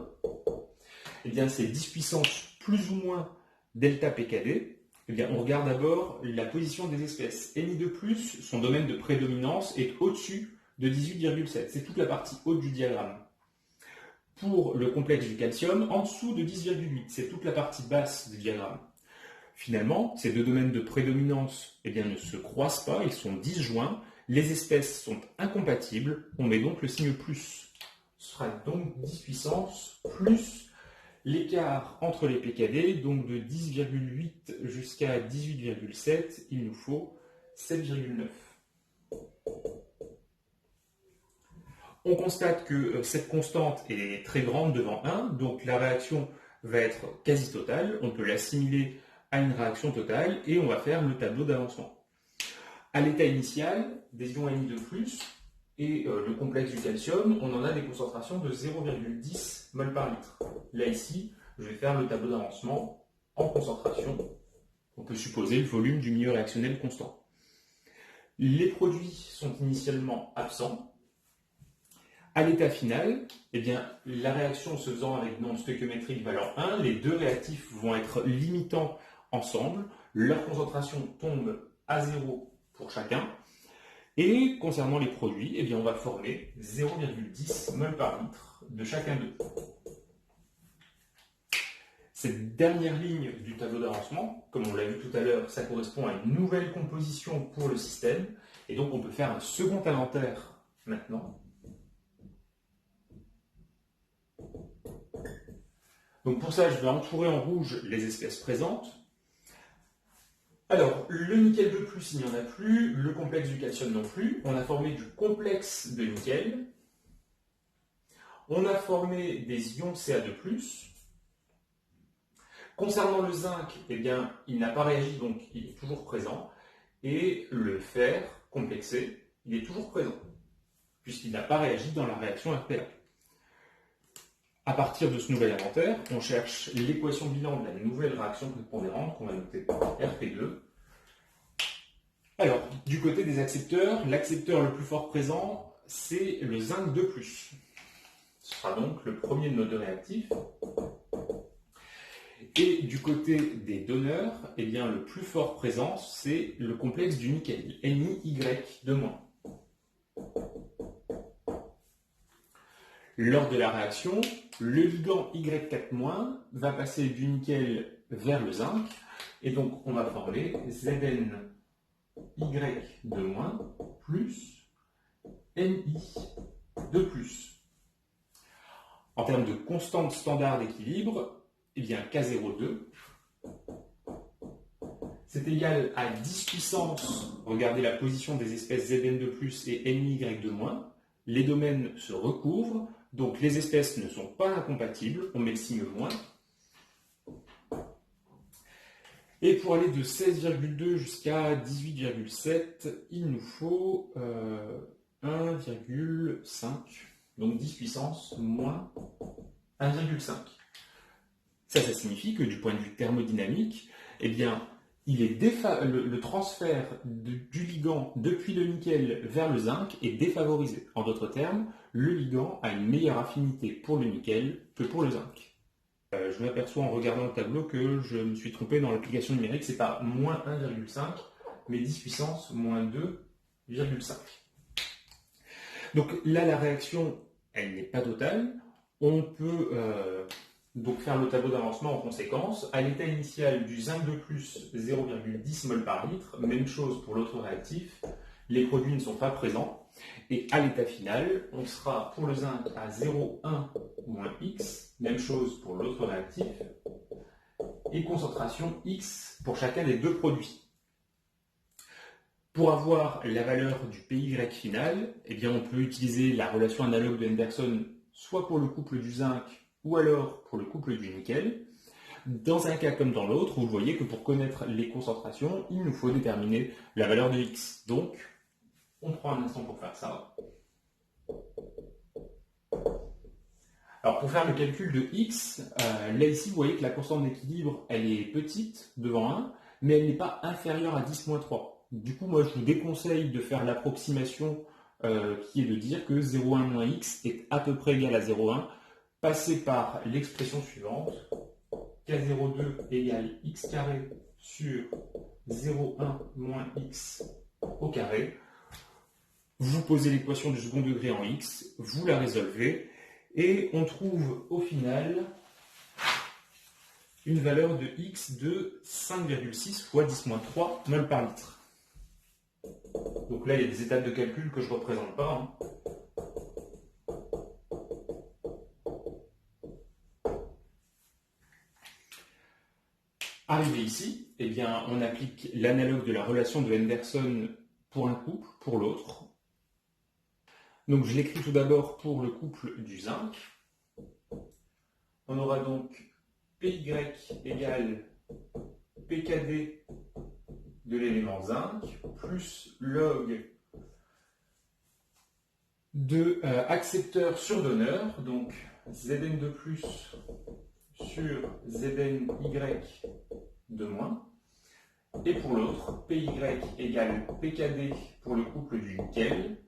eh bien c'est 10 puissance plus ou moins delta PKD. Eh bien, on regarde d'abord la position des espèces. Ni de plus, son domaine de prédominance est au-dessus de 18,7. C'est toute la partie haute du diagramme. Pour le complexe du calcium, en dessous de 10,8. C'est toute la partie basse du diagramme. Finalement, ces deux domaines de prédominance eh bien, ne se croisent pas, ils sont disjoints. Les espèces sont incompatibles. On met donc le signe plus. Ce sera donc 10 puissance plus l'écart entre les PKD, donc de 10,8 jusqu'à 18,7, il nous faut 7,9. On constate que cette constante est très grande devant 1, donc la réaction va être quasi totale. On peut l'assimiler à une réaction totale et on va faire le tableau d'avancement. À l'état initial, des ions Ni de plus et le complexe du calcium, on en a des concentrations de 0,10 mol par litre. Là, ici, je vais faire le tableau d'avancement en concentration. On peut supposer le volume du milieu réactionnel constant. Les produits sont initialement absents. À l'état final, eh bien, la réaction se faisant avec nombre stöchiométrique valeur 1, les deux réactifs vont être limitants ensemble. Leur concentration tombe à 0 pour chacun. Et concernant les produits, eh bien, on va former 0,10 mol par litre de chacun d'eux. Cette dernière ligne du tableau d'avancement, comme on l'a vu tout à l'heure, ça correspond à une nouvelle composition pour le système. Et donc on peut faire un second inventaire maintenant. Donc pour ça, je vais entourer en rouge les espèces présentes. Alors, le nickel de plus, il n'y en a plus, le complexe du calcium non plus. On a formé du complexe de nickel. On a formé des ions Ca2+. Concernant le zinc, eh bien, il n'a pas réagi, donc il est toujours présent. Et le fer complexé, il est toujours présent, puisqu'il n'a pas réagi dans la réaction RPA. À partir de ce nouvel inventaire, on cherche l'équation bilan de la nouvelle réaction prépondérante qu'on va noter RP2. Alors, du côté des accepteurs, l'accepteur le plus fort présent, c'est le zinc 2+. Ce sera donc le premier de nos deux réactifs. Et du côté des donneurs, eh bien, le plus fort présent, c'est le complexe du nickel, NiY2-. Lors de la réaction, le ligand Y4- va passer du nickel vers le zinc, et donc on va former ZnY2- plus Ni2+. En termes de constante standard d'équilibre, eh bien K02, c'est égal à 10 puissance, regardez la position des espèces Zn2+, et NiY2-. Les domaines se recouvrent, donc les espèces ne sont pas incompatibles, on met le signe moins. Et pour aller de 16,2 jusqu'à 18,7, il nous faut 1,5, donc 10 puissance moins 1,5. Ça signifie que du point de vue thermodynamique, eh bien, le transfert du ligand depuis le nickel vers le zinc est défavorisé. En d'autres termes, le ligand a une meilleure affinité pour le nickel que pour le zinc. Je m'aperçois en regardant le tableau que je me suis trompé dans l'application numérique, c'est pas moins 1,5, mais 10 puissance moins 2,5. Donc là, la réaction, elle n'est pas totale. On peut donc faire le tableau d'avancement en conséquence. À l'état initial du zinc 2+, 0,10 mol par litre, même chose pour l'autre réactif. Les produits ne sont pas présents. Et à l'état final, on sera pour le zinc à 0,1 moins X, même chose pour l'autre réactif, et concentration X pour chacun des deux produits. Pour avoir la valeur du PY final, eh bien on peut utiliser la relation analogue de Henderson soit pour le couple du zinc ou alors pour le couple du nickel. Dans un cas comme dans l'autre, vous voyez que pour connaître les concentrations, il nous faut déterminer la valeur de X. Donc, on prend un instant pour faire ça. Alors pour faire le calcul de X, là ici vous voyez que la constante d'équilibre elle est petite devant 1, mais elle n'est pas inférieure à 10-3. Du coup moi je vous déconseille de faire l'approximation qui est de dire que 0,1 moins x est à peu près égal à 0,1, passé par l'expression suivante, k02 égale x carré sur 0,1 moins x au carré. Vous posez l'équation du second degré en x, vous la résolvez, et on trouve au final une valeur de x de 5,6 fois 10-3 mol par litre. Donc là, il y a des étapes de calcul que je ne représente pas. Arrivé ici, eh bien, on applique l'analogue de la relation de Henderson pour un couple, pour l'autre. Donc je l'écris tout d'abord pour le couple du zinc. On aura donc PY égale PKD de l'élément zinc plus log de accepteur sur donneur, donc Zn de plus sur Zny de moins. Et pour l'autre, PY égale PKD pour le couple du nickel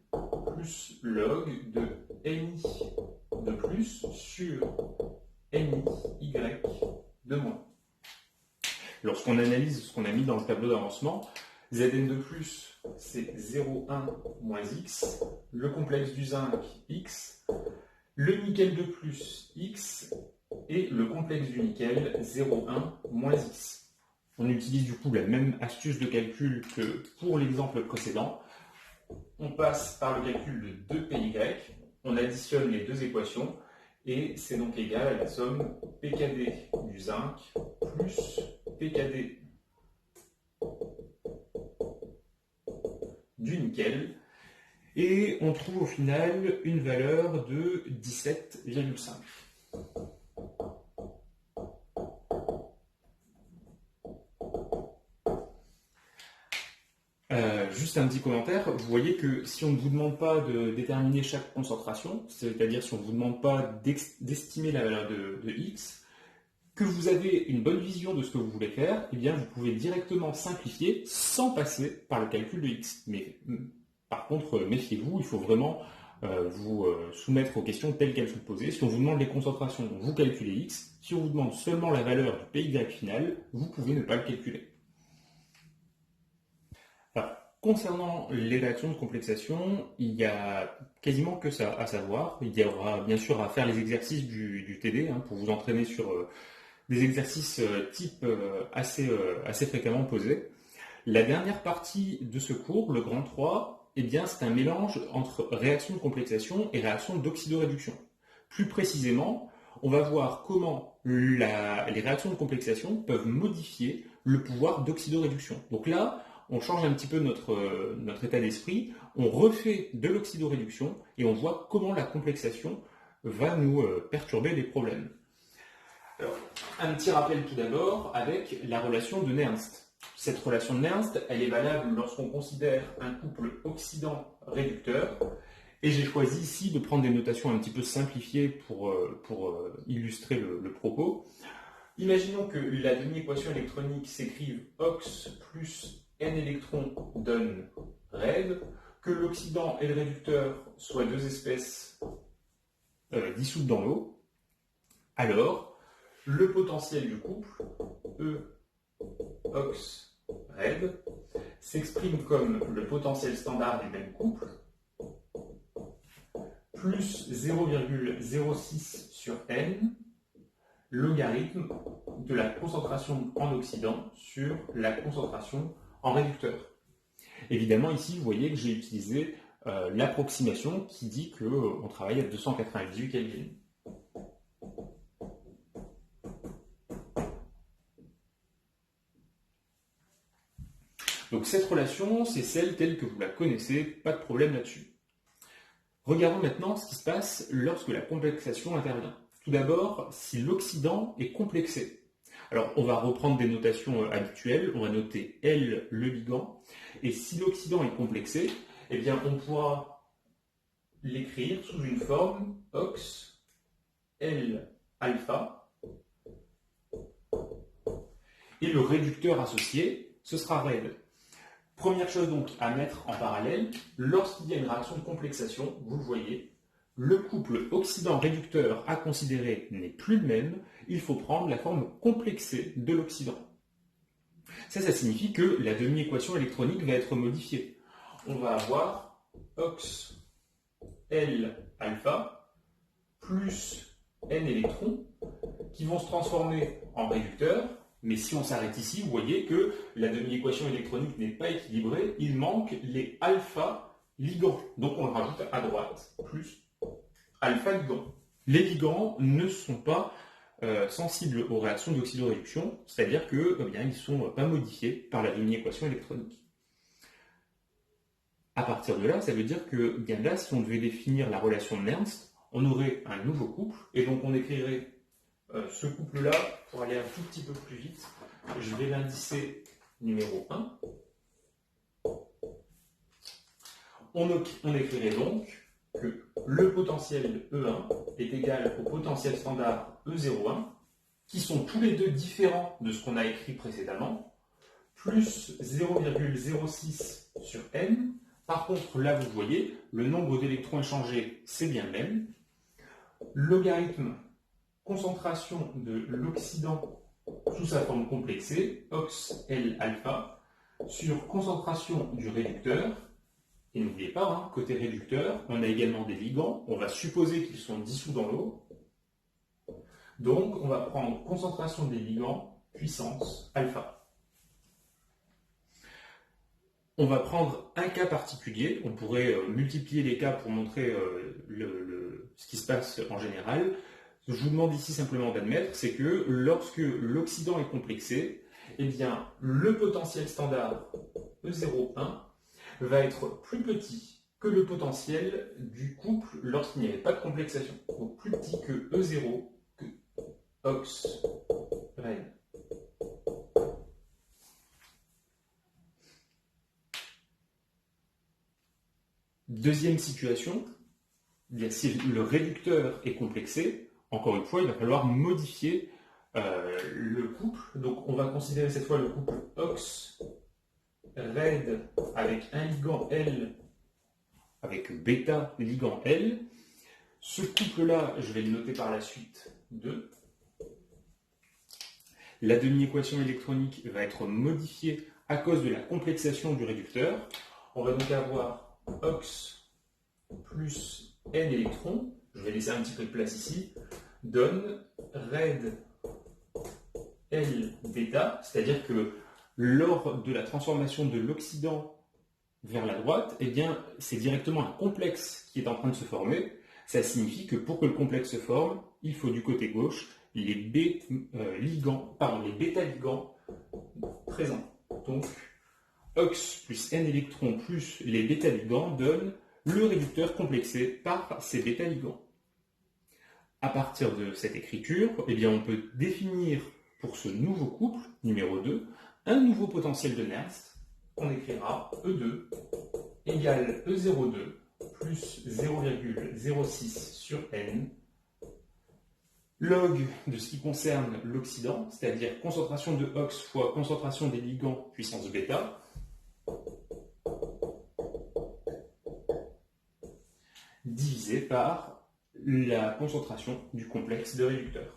plus log de Ni de plus sur Ni Y de moins. Lorsqu'on analyse ce qu'on a mis dans le tableau d'avancement, Zn de plus, c'est 0,1 moins x, le complexe du zinc, x, le nickel de plus, x, et le complexe du nickel, 0,1 moins x. On utilise du coup la même astuce de calcul que pour l'exemple précédent. On passe par le calcul de 2PY, on additionne les deux équations, et c'est donc égal à la somme PKD du zinc plus PKD du nickel, et on trouve au final une valeur de 17,5. Juste un petit commentaire, vous voyez que si on ne vous demande pas de déterminer chaque concentration, c'est-à-dire si on ne vous demande pas d'estimer la valeur de x, que vous avez une bonne vision de ce que vous voulez faire, eh bien vous pouvez directement simplifier sans passer par le calcul de x. Mais par contre, méfiez-vous, il faut vraiment vous soumettre aux questions telles qu'elles sont posées. Si on vous demande les concentrations, vous calculez x. Si on vous demande seulement la valeur du PY final, vous pouvez ne pas le calculer. Alors, concernant les réactions de complexation, il n'y a quasiment que ça à savoir. Il y aura bien sûr à faire les exercices du TD pour vous entraîner sur des exercices type assez fréquemment posés. La dernière partie de ce cours, le grand 3, eh bien, c'est un mélange entre réaction de complexation et réaction d'oxydoréduction. Plus précisément, on va voir comment les réactions de complexation peuvent modifier le pouvoir d'oxydoréduction. Donc là, on change un petit peu notre état d'esprit, on refait de l'oxydoréduction et on voit comment la complexation va nous perturber les problèmes. Alors, un petit rappel tout d'abord avec la relation de Nernst. Cette relation de Nernst, elle est valable lorsqu'on considère un couple oxydant-réducteur. Et j'ai choisi ici de prendre des notations un petit peu simplifiées pour illustrer le propos. Imaginons que la demi-équation électronique s'écrive ox plus n électrons donne rad, que l'oxydant et le réducteur soient deux espèces dissoutes dans l'eau. Alors, le potentiel du couple, E ox rad, s'exprime comme le potentiel standard du même couple, plus 0,06 sur n, logarithme de la concentration en oxydant sur la concentration en réducteur. Évidemment, ici, vous voyez que j'ai utilisé l'approximation qui dit qu'on travaille à 298 Kelvin. Donc cette relation, c'est celle telle que vous la connaissez, pas de problème là-dessus. Regardons maintenant ce qui se passe lorsque la complexation intervient. Tout d'abord, si l'oxydant est complexé. Alors, on va reprendre des notations habituelles. On va noter L, le ligand. Et si l'oxydant est complexé, eh bien, on pourra l'écrire sous une forme ox, L, alpha. Et le réducteur associé, ce sera rad. Première chose donc à mettre en parallèle, lorsqu'il y a une réaction de complexation, vous le voyez, le couple oxydant-réducteur à considérer n'est plus le même, il faut prendre la forme complexée de l'oxydant. Ça signifie que la demi-équation électronique va être modifiée. On va avoir ox L alpha plus N électrons qui vont se transformer en réducteurs. Mais si on s'arrête ici, vous voyez que la demi-équation électronique n'est pas équilibrée, il manque les alpha ligands. Donc on le rajoute à droite, plus alpha ligands. Les ligands ne sont pas sensibles aux réactions d'oxydoréduction, c'est-à-dire qu'ils ne sont pas modifiés par la demi-équation électronique. À partir de là, ça veut dire que bien là, si on devait définir la relation de Nernst, on aurait un nouveau couple, et donc on écrirait ce couple-là, pour aller un tout petit peu plus vite, je vais l'indicer numéro 1. On écrirait donc que le potentiel E1 est égal au potentiel standard E01, qui sont tous les deux différents de ce qu'on a écrit précédemment, plus 0,06 sur N. Par contre, là, vous voyez, le nombre d'électrons échangés, c'est bien le même. Logarithme concentration de l'oxydant sous sa forme complexée, ox L alpha, sur concentration du réducteur. Et n'oubliez pas, côté réducteur, on a également des ligands. On va supposer qu'ils sont dissous dans l'eau. Donc, on va prendre concentration des ligands puissance alpha. On va prendre un cas particulier. On pourrait multiplier les cas pour montrer ce qui se passe en général. Ce que je vous demande ici simplement d'admettre, c'est que lorsque l'oxydant est complexé, eh bien, le potentiel standard E01 va être plus petit que le potentiel du couple lorsqu'il n'y avait pas de complexation. Donc plus petit que E0, que ox Ren. Deuxième situation, eh bien, si le réducteur est complexé, encore une fois, il va falloir modifier le couple. Donc on va considérer cette fois le couple ox Red avec un ligand L avec bêta ligand L. Ce couple-là, je vais le noter par la suite 2. La demi-équation électronique va être modifiée à cause de la complexation du réducteur. On va donc avoir ox plus N électrons, je vais laisser un petit peu de place ici, donne Red L bêta, c'est-à-dire que lors de la transformation de l'oxydant vers la droite, eh bien, c'est directement un complexe qui est en train de se former. Ça signifie que pour que le complexe se forme, il faut du côté gauche les bêta-ligands présents. Donc, ox plus N électrons plus les bêta-ligands donnent le réducteur complexé par ces bêta-ligands. À partir de cette écriture, eh bien, on peut définir pour ce nouveau couple, numéro 2, un nouveau potentiel de Nernst. On écrira E2 égale E02 plus 0,06 sur N log de ce qui concerne l'oxydant, c'est-à-dire concentration de ox fois concentration des ligands puissance bêta, divisé par la concentration du complexe de réducteur.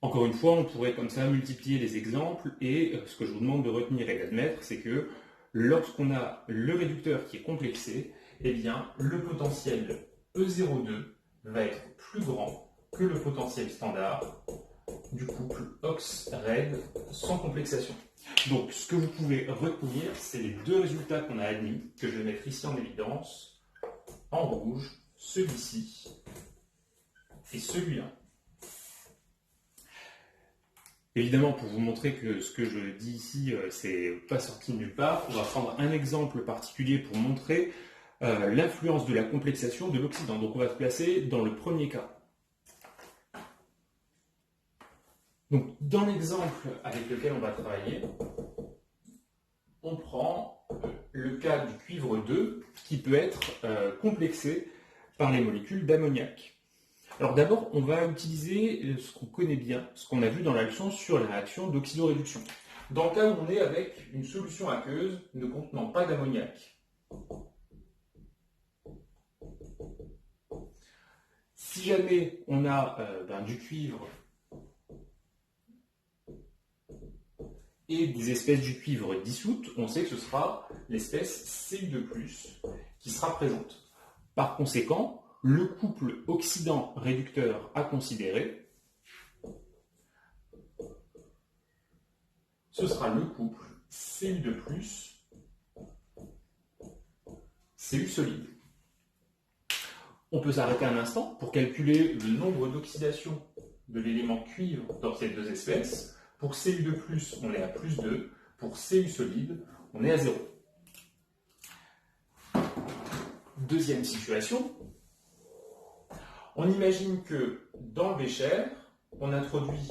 Encore une fois, on pourrait comme ça multiplier les exemples et ce que je vous demande de retenir et d'admettre, c'est que lorsqu'on a le réducteur qui est complexé, eh bien, le potentiel E02 va être plus grand que le potentiel standard du couple ox-red sans complexation. Donc, ce que vous pouvez retenir, c'est les deux résultats qu'on a admis, que je vais mettre ici en évidence, en rouge, celui-ci et celui-là. Évidemment, pour vous montrer que ce que je dis ici, c'est pas sorti de nulle part, on va prendre un exemple particulier pour montrer l'influence de la complexation de l'oxydant. Donc on va se placer dans le premier cas. Donc dans l'exemple avec lequel on va travailler, on prend le cas du cuivre 2 qui peut être complexé par les molécules d'ammoniac. Alors d'abord, on va utiliser ce qu'on connaît bien, ce qu'on a vu dans la leçon sur la réaction d'oxydoréduction. Dans le cas où on est avec une solution aqueuse ne contenant pas d'ammoniac, si jamais on a du cuivre et des espèces du cuivre dissoutes, on sait que ce sera l'espèce Cu2+, qui sera présente. Par conséquent, le couple oxydant-réducteur à considérer, ce sera le couple Cu2+, Cu solide. On peut s'arrêter un instant pour calculer le nombre d'oxydation de l'élément cuivre dans ces deux espèces. Pour Cu2+, on est à +2. Pour Cu solide, on est à 0. Deuxième situation. On imagine que dans le bécher, on introduit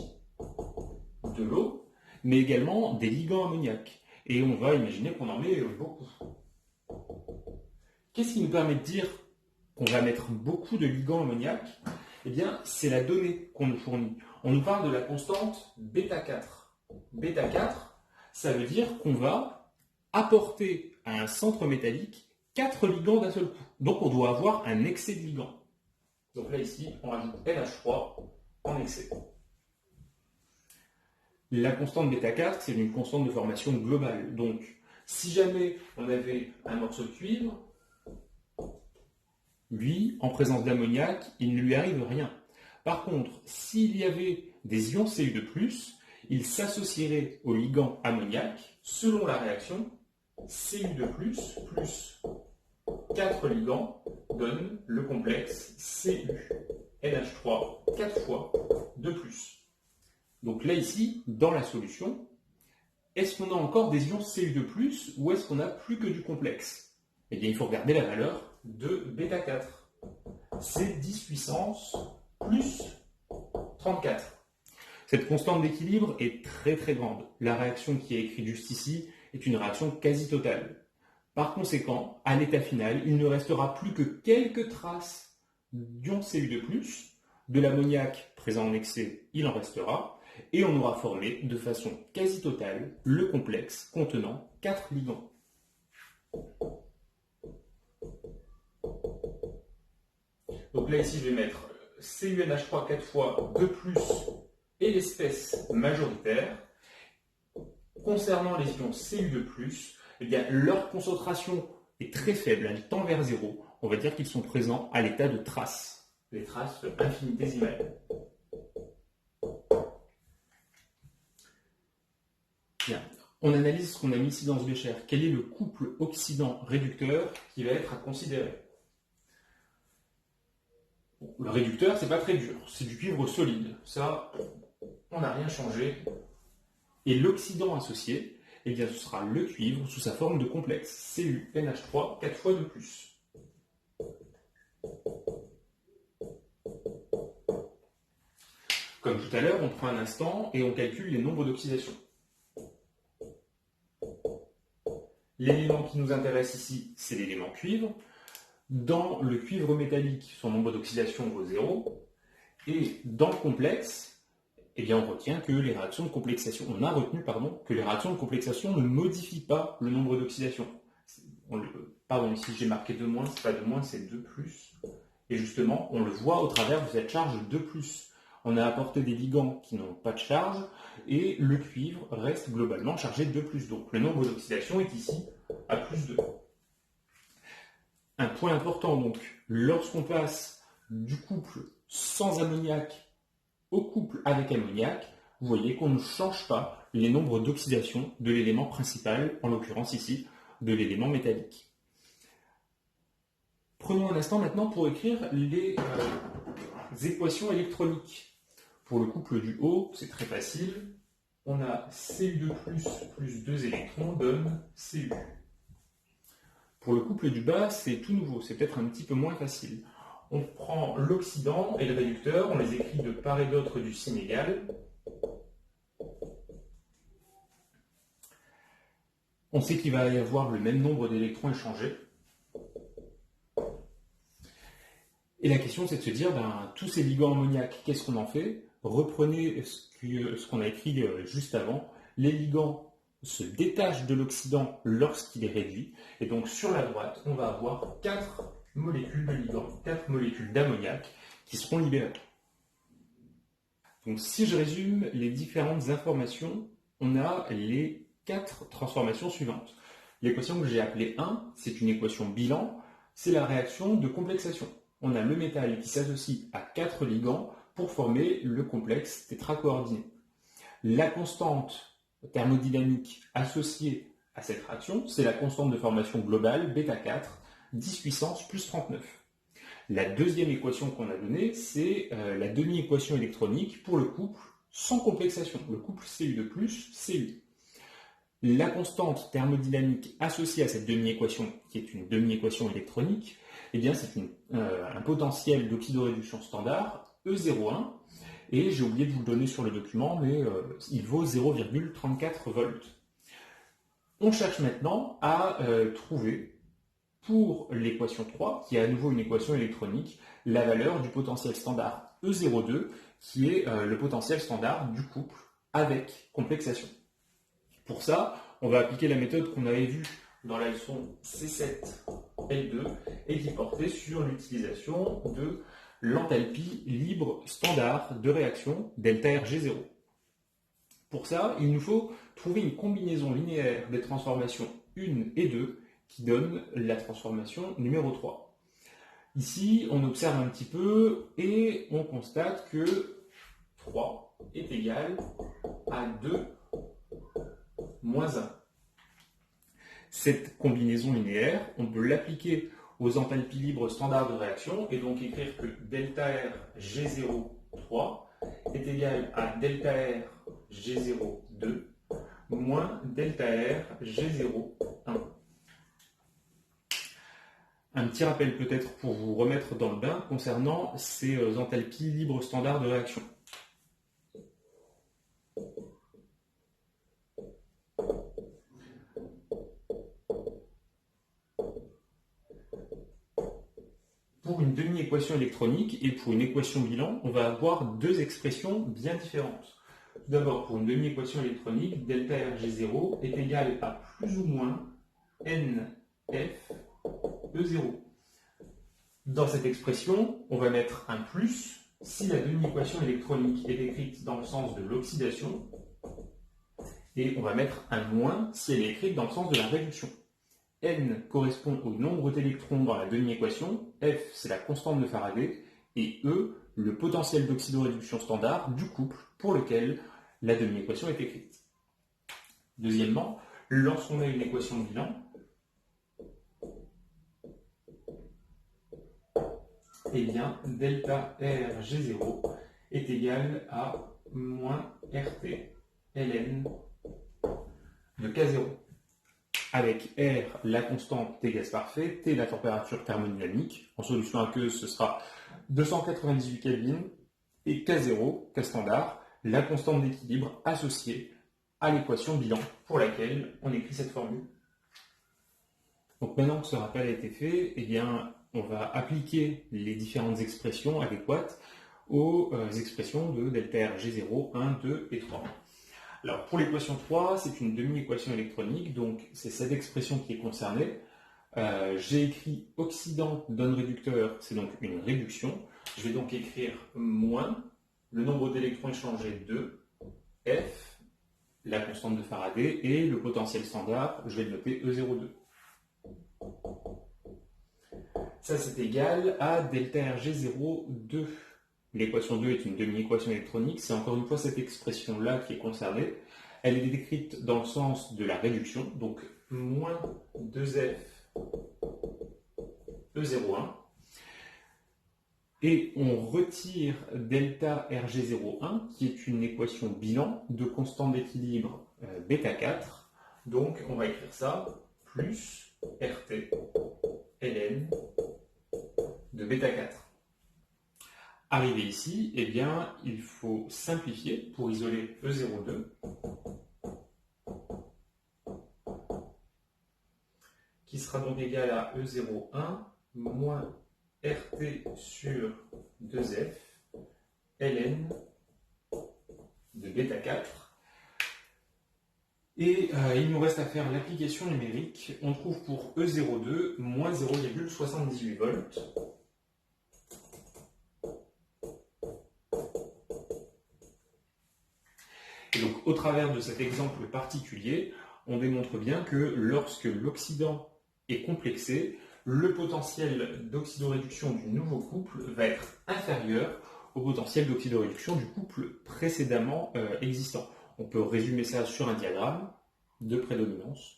de l'eau, mais également des ligands ammoniaques. Et on va imaginer qu'on en met beaucoup. Qu'est-ce qui nous permet de dire qu'on va mettre beaucoup de ligands ammoniaques? Eh bien, c'est la donnée qu'on nous fournit. On nous parle de la constante β4. β4, ça veut dire qu'on va apporter à un centre métallique 4 ligands d'un seul coup. Donc on doit avoir un excès de ligands. Donc là, ici, on rajoute NH3 en excès. La constante β4, c'est une constante de formation globale. Donc, si jamais on avait un morceau de cuivre, lui, en présence d'ammoniac, il ne lui arrive rien. Par contre, s'il y avait des ions Cu2+, ils s'associeraient au ligand ammoniac selon la réaction. Cu2+, plus 4 ligands donne le complexe Cu, NH3, 4 fois 2+. Donc là, ici, dans la solution, est-ce qu'on a encore des ions Cu2+, ou est-ce qu'on n'a plus que du complexe? Eh bien, il faut regarder la valeur de β4. C'est 10 puissance plus 34. Cette constante d'équilibre est très très grande. La réaction qui est écrite juste ici est une réaction quasi totale. Par conséquent, à l'état final, il ne restera plus que quelques traces d'ions Cu2+, de l'ammoniac présent en excès, il en restera, et on aura formé de façon quasi totale le complexe contenant 4 ligands. Donc là, ici, je vais mettre CuNH3 4 fois 2+, et l'espèce majoritaire. Concernant les ions Cu2+, eh bien, leur concentration est très faible, elle tend vers 0. On va dire qu'ils sont présents à l'état de traces, les traces infinitésimales. Bien. On analyse ce qu'on a mis ici dans ce bécher. Quel est le couple oxydant-réducteur qui va être à considérer? Bon, le réducteur, c'est pas très dur, c'est du cuivre solide. Ça, on n'a rien changé. Et l'oxydant associé, eh bien, ce sera le cuivre sous sa forme de complexe, CuNH3, 4 fois de plus. Comme tout à l'heure, on prend un instant et on calcule les nombres d'oxydation. L'élément qui nous intéresse ici, c'est l'élément cuivre. Dans le cuivre métallique, son nombre d'oxydation vaut 0. Et dans le complexe, eh bien, on retient que les réactions de complexation, on a retenu que les réactions de complexation ne modifient pas le nombre d'oxydation. Pardon, ici j'ai marqué 2-, c'est pas 2-, c'est 2+. Et justement, on le voit au travers de cette charge 2+. On a apporté des ligands qui n'ont pas de charge et le cuivre reste globalement chargé de 2+. Donc le nombre d'oxydation est ici à +2. Un point important donc, lorsqu'on passe du couple sans ammoniac au couple avec ammoniac, vous voyez qu'on ne change pas les nombres d'oxydation de l'élément principal, en l'occurrence ici, de l'élément métallique. Prenons un instant maintenant pour écrire les équations électroniques. Pour le couple du haut, c'est très facile. On a Cu2+, plus 2 électrons donne Cu. Pour le couple du bas, c'est tout nouveau, c'est peut-être un petit peu moins facile. On prend l'oxydant et le réducteur, on les écrit de part et d'autre du signe égal. On sait qu'il va y avoir le même nombre d'électrons échangés. Et la question, c'est de se dire, ben, tous ces ligands ammoniaques, qu'est-ce qu'on en fait? Reprenez ce qu'on a écrit juste avant. Les ligands se détachent de l'oxydant lorsqu'il est réduit. Et donc, sur la droite, on va avoir 4 molécules de ligands, 4 molécules d'ammoniac qui seront libérées. Donc, si je résume les différentes informations, on a les 4 transformations suivantes. L'équation que j'ai appelée 1, c'est une équation bilan, c'est la réaction de complexation. On a le métal qui s'associe à 4 ligands pour former le complexe tétracoordiné. La constante thermodynamique associée à cette réaction, c'est la constante de formation globale, bêta 4, 10 puissance plus 39. La deuxième équation qu'on a donnée, c'est la demi-équation électronique pour le couple sans complexation, le couple Cu2+, Cu. La constante thermodynamique associée à cette demi-équation, qui est une demi-équation électronique, eh bien c'est un potentiel d'oxydoréduction standard, E01, et j'ai oublié de vous le donner sur le document, mais il vaut 0,34 volts. On cherche maintenant à trouver, pour l'équation 3, qui est à nouveau une équation électronique, la valeur du potentiel standard E02, qui est le potentiel standard du couple avec complexation. Pour ça, on va appliquer la méthode qu'on avait vue dans la leçon C7L2 et qui portait sur l'utilisation de l'enthalpie libre standard de réaction ΔRG0. Pour ça, il nous faut trouver une combinaison linéaire des transformations 1 et 2 qui donne la transformation numéro 3. Ici, on observe un petit peu et on constate que 3 est égal à 2 moins 1. Cette combinaison linéaire, on peut l'appliquer aux enthalpies libres standards de réaction et donc écrire que ΔR G03 est égal à ΔR G02 moins ΔR G01. Un petit rappel peut-être pour vous remettre dans le bain concernant ces enthalpies libres standards de réaction. Pour une demi-équation électronique et pour une équation bilan, on va avoir deux expressions bien différentes. Tout d'abord, pour une demi-équation électronique, ΔRG0 est égal à plus ou moins NF E0. Dans cette expression, on va mettre un plus si la demi-équation électronique est écrite dans le sens de l'oxydation et on va mettre un moins si elle est écrite dans le sens de la réduction. N correspond au nombre d'électrons dans la demi-équation, F c'est la constante de Faraday, et E le potentiel d'oxydoréduction standard du couple pour lequel la demi-équation est écrite. Deuxièmement, lorsqu'on a une équation de bilan, eh bien delta RG0 est égal à moins RT ln de K0. Avec R, la constante T gaz parfait, T la température thermodynamique. En solution aqueuse, ce sera 298 Kelvin et K0, K standard, la constante d'équilibre associée à l'équation bilan pour laquelle on écrit cette formule. Donc maintenant que ce rappel a été fait, eh bien, on va appliquer les différentes expressions adéquates aux expressions de delta G0, 1, 2 et 3. Alors pour l'équation 3, c'est une demi-équation électronique, donc c'est cette expression qui est concernée. J'ai écrit oxydant donne réducteur, c'est donc une réduction. Je vais donc écrire moins le nombre d'électrons échangés 2, F, la constante de Faraday, et le potentiel standard, je vais le noter E02. Ça c'est égal à delta RG02. L'équation 2 est une demi-équation électronique, c'est encore une fois cette expression-là qui est concernée. Elle est décrite dans le sens de la réduction, donc moins 2F E01. Et on retire delta RG01, qui est une équation bilan de constante d'équilibre bêta 4. Donc on va écrire ça, plus RT ln de bêta 4. Arrivé ici, eh bien, il faut simplifier pour isoler E02, qui sera donc égal à E01 moins RT sur 2F ln de bêta 4. Et il nous reste à faire l'application numérique. On trouve pour E02 moins 0,78 volts. Et donc, au travers de cet exemple particulier, on démontre bien que lorsque l'oxydant est complexé, le potentiel d'oxydoréduction du nouveau couple va être inférieur au potentiel d'oxydoréduction du couple précédemment existant. On peut résumer ça sur un diagramme de prédominance.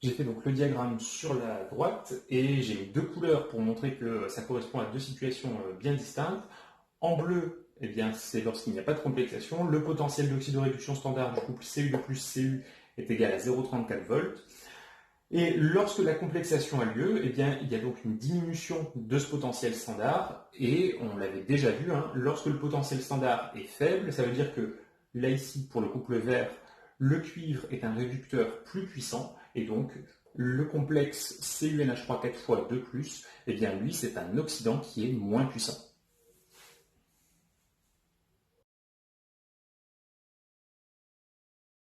J'ai fait donc le diagramme sur la droite et j'ai mis deux couleurs pour montrer que ça correspond à deux situations bien distinctes. En bleu, eh bien, c'est lorsqu'il n'y a pas de complexation. Le potentiel d'oxydoréduction standard du couple Cu2 plus Cu est égal à 0,34 volts. Et lorsque la complexation a lieu, eh bien, il y a donc une diminution de ce potentiel standard. Et on l'avait déjà vu, hein, lorsque le potentiel standard est faible, ça veut dire que là ici, pour le couple vert, le cuivre est un réducteur plus puissant. Et donc, le complexe CuNH3 4 fois 2+, eh bien, lui, c'est un oxydant qui est moins puissant.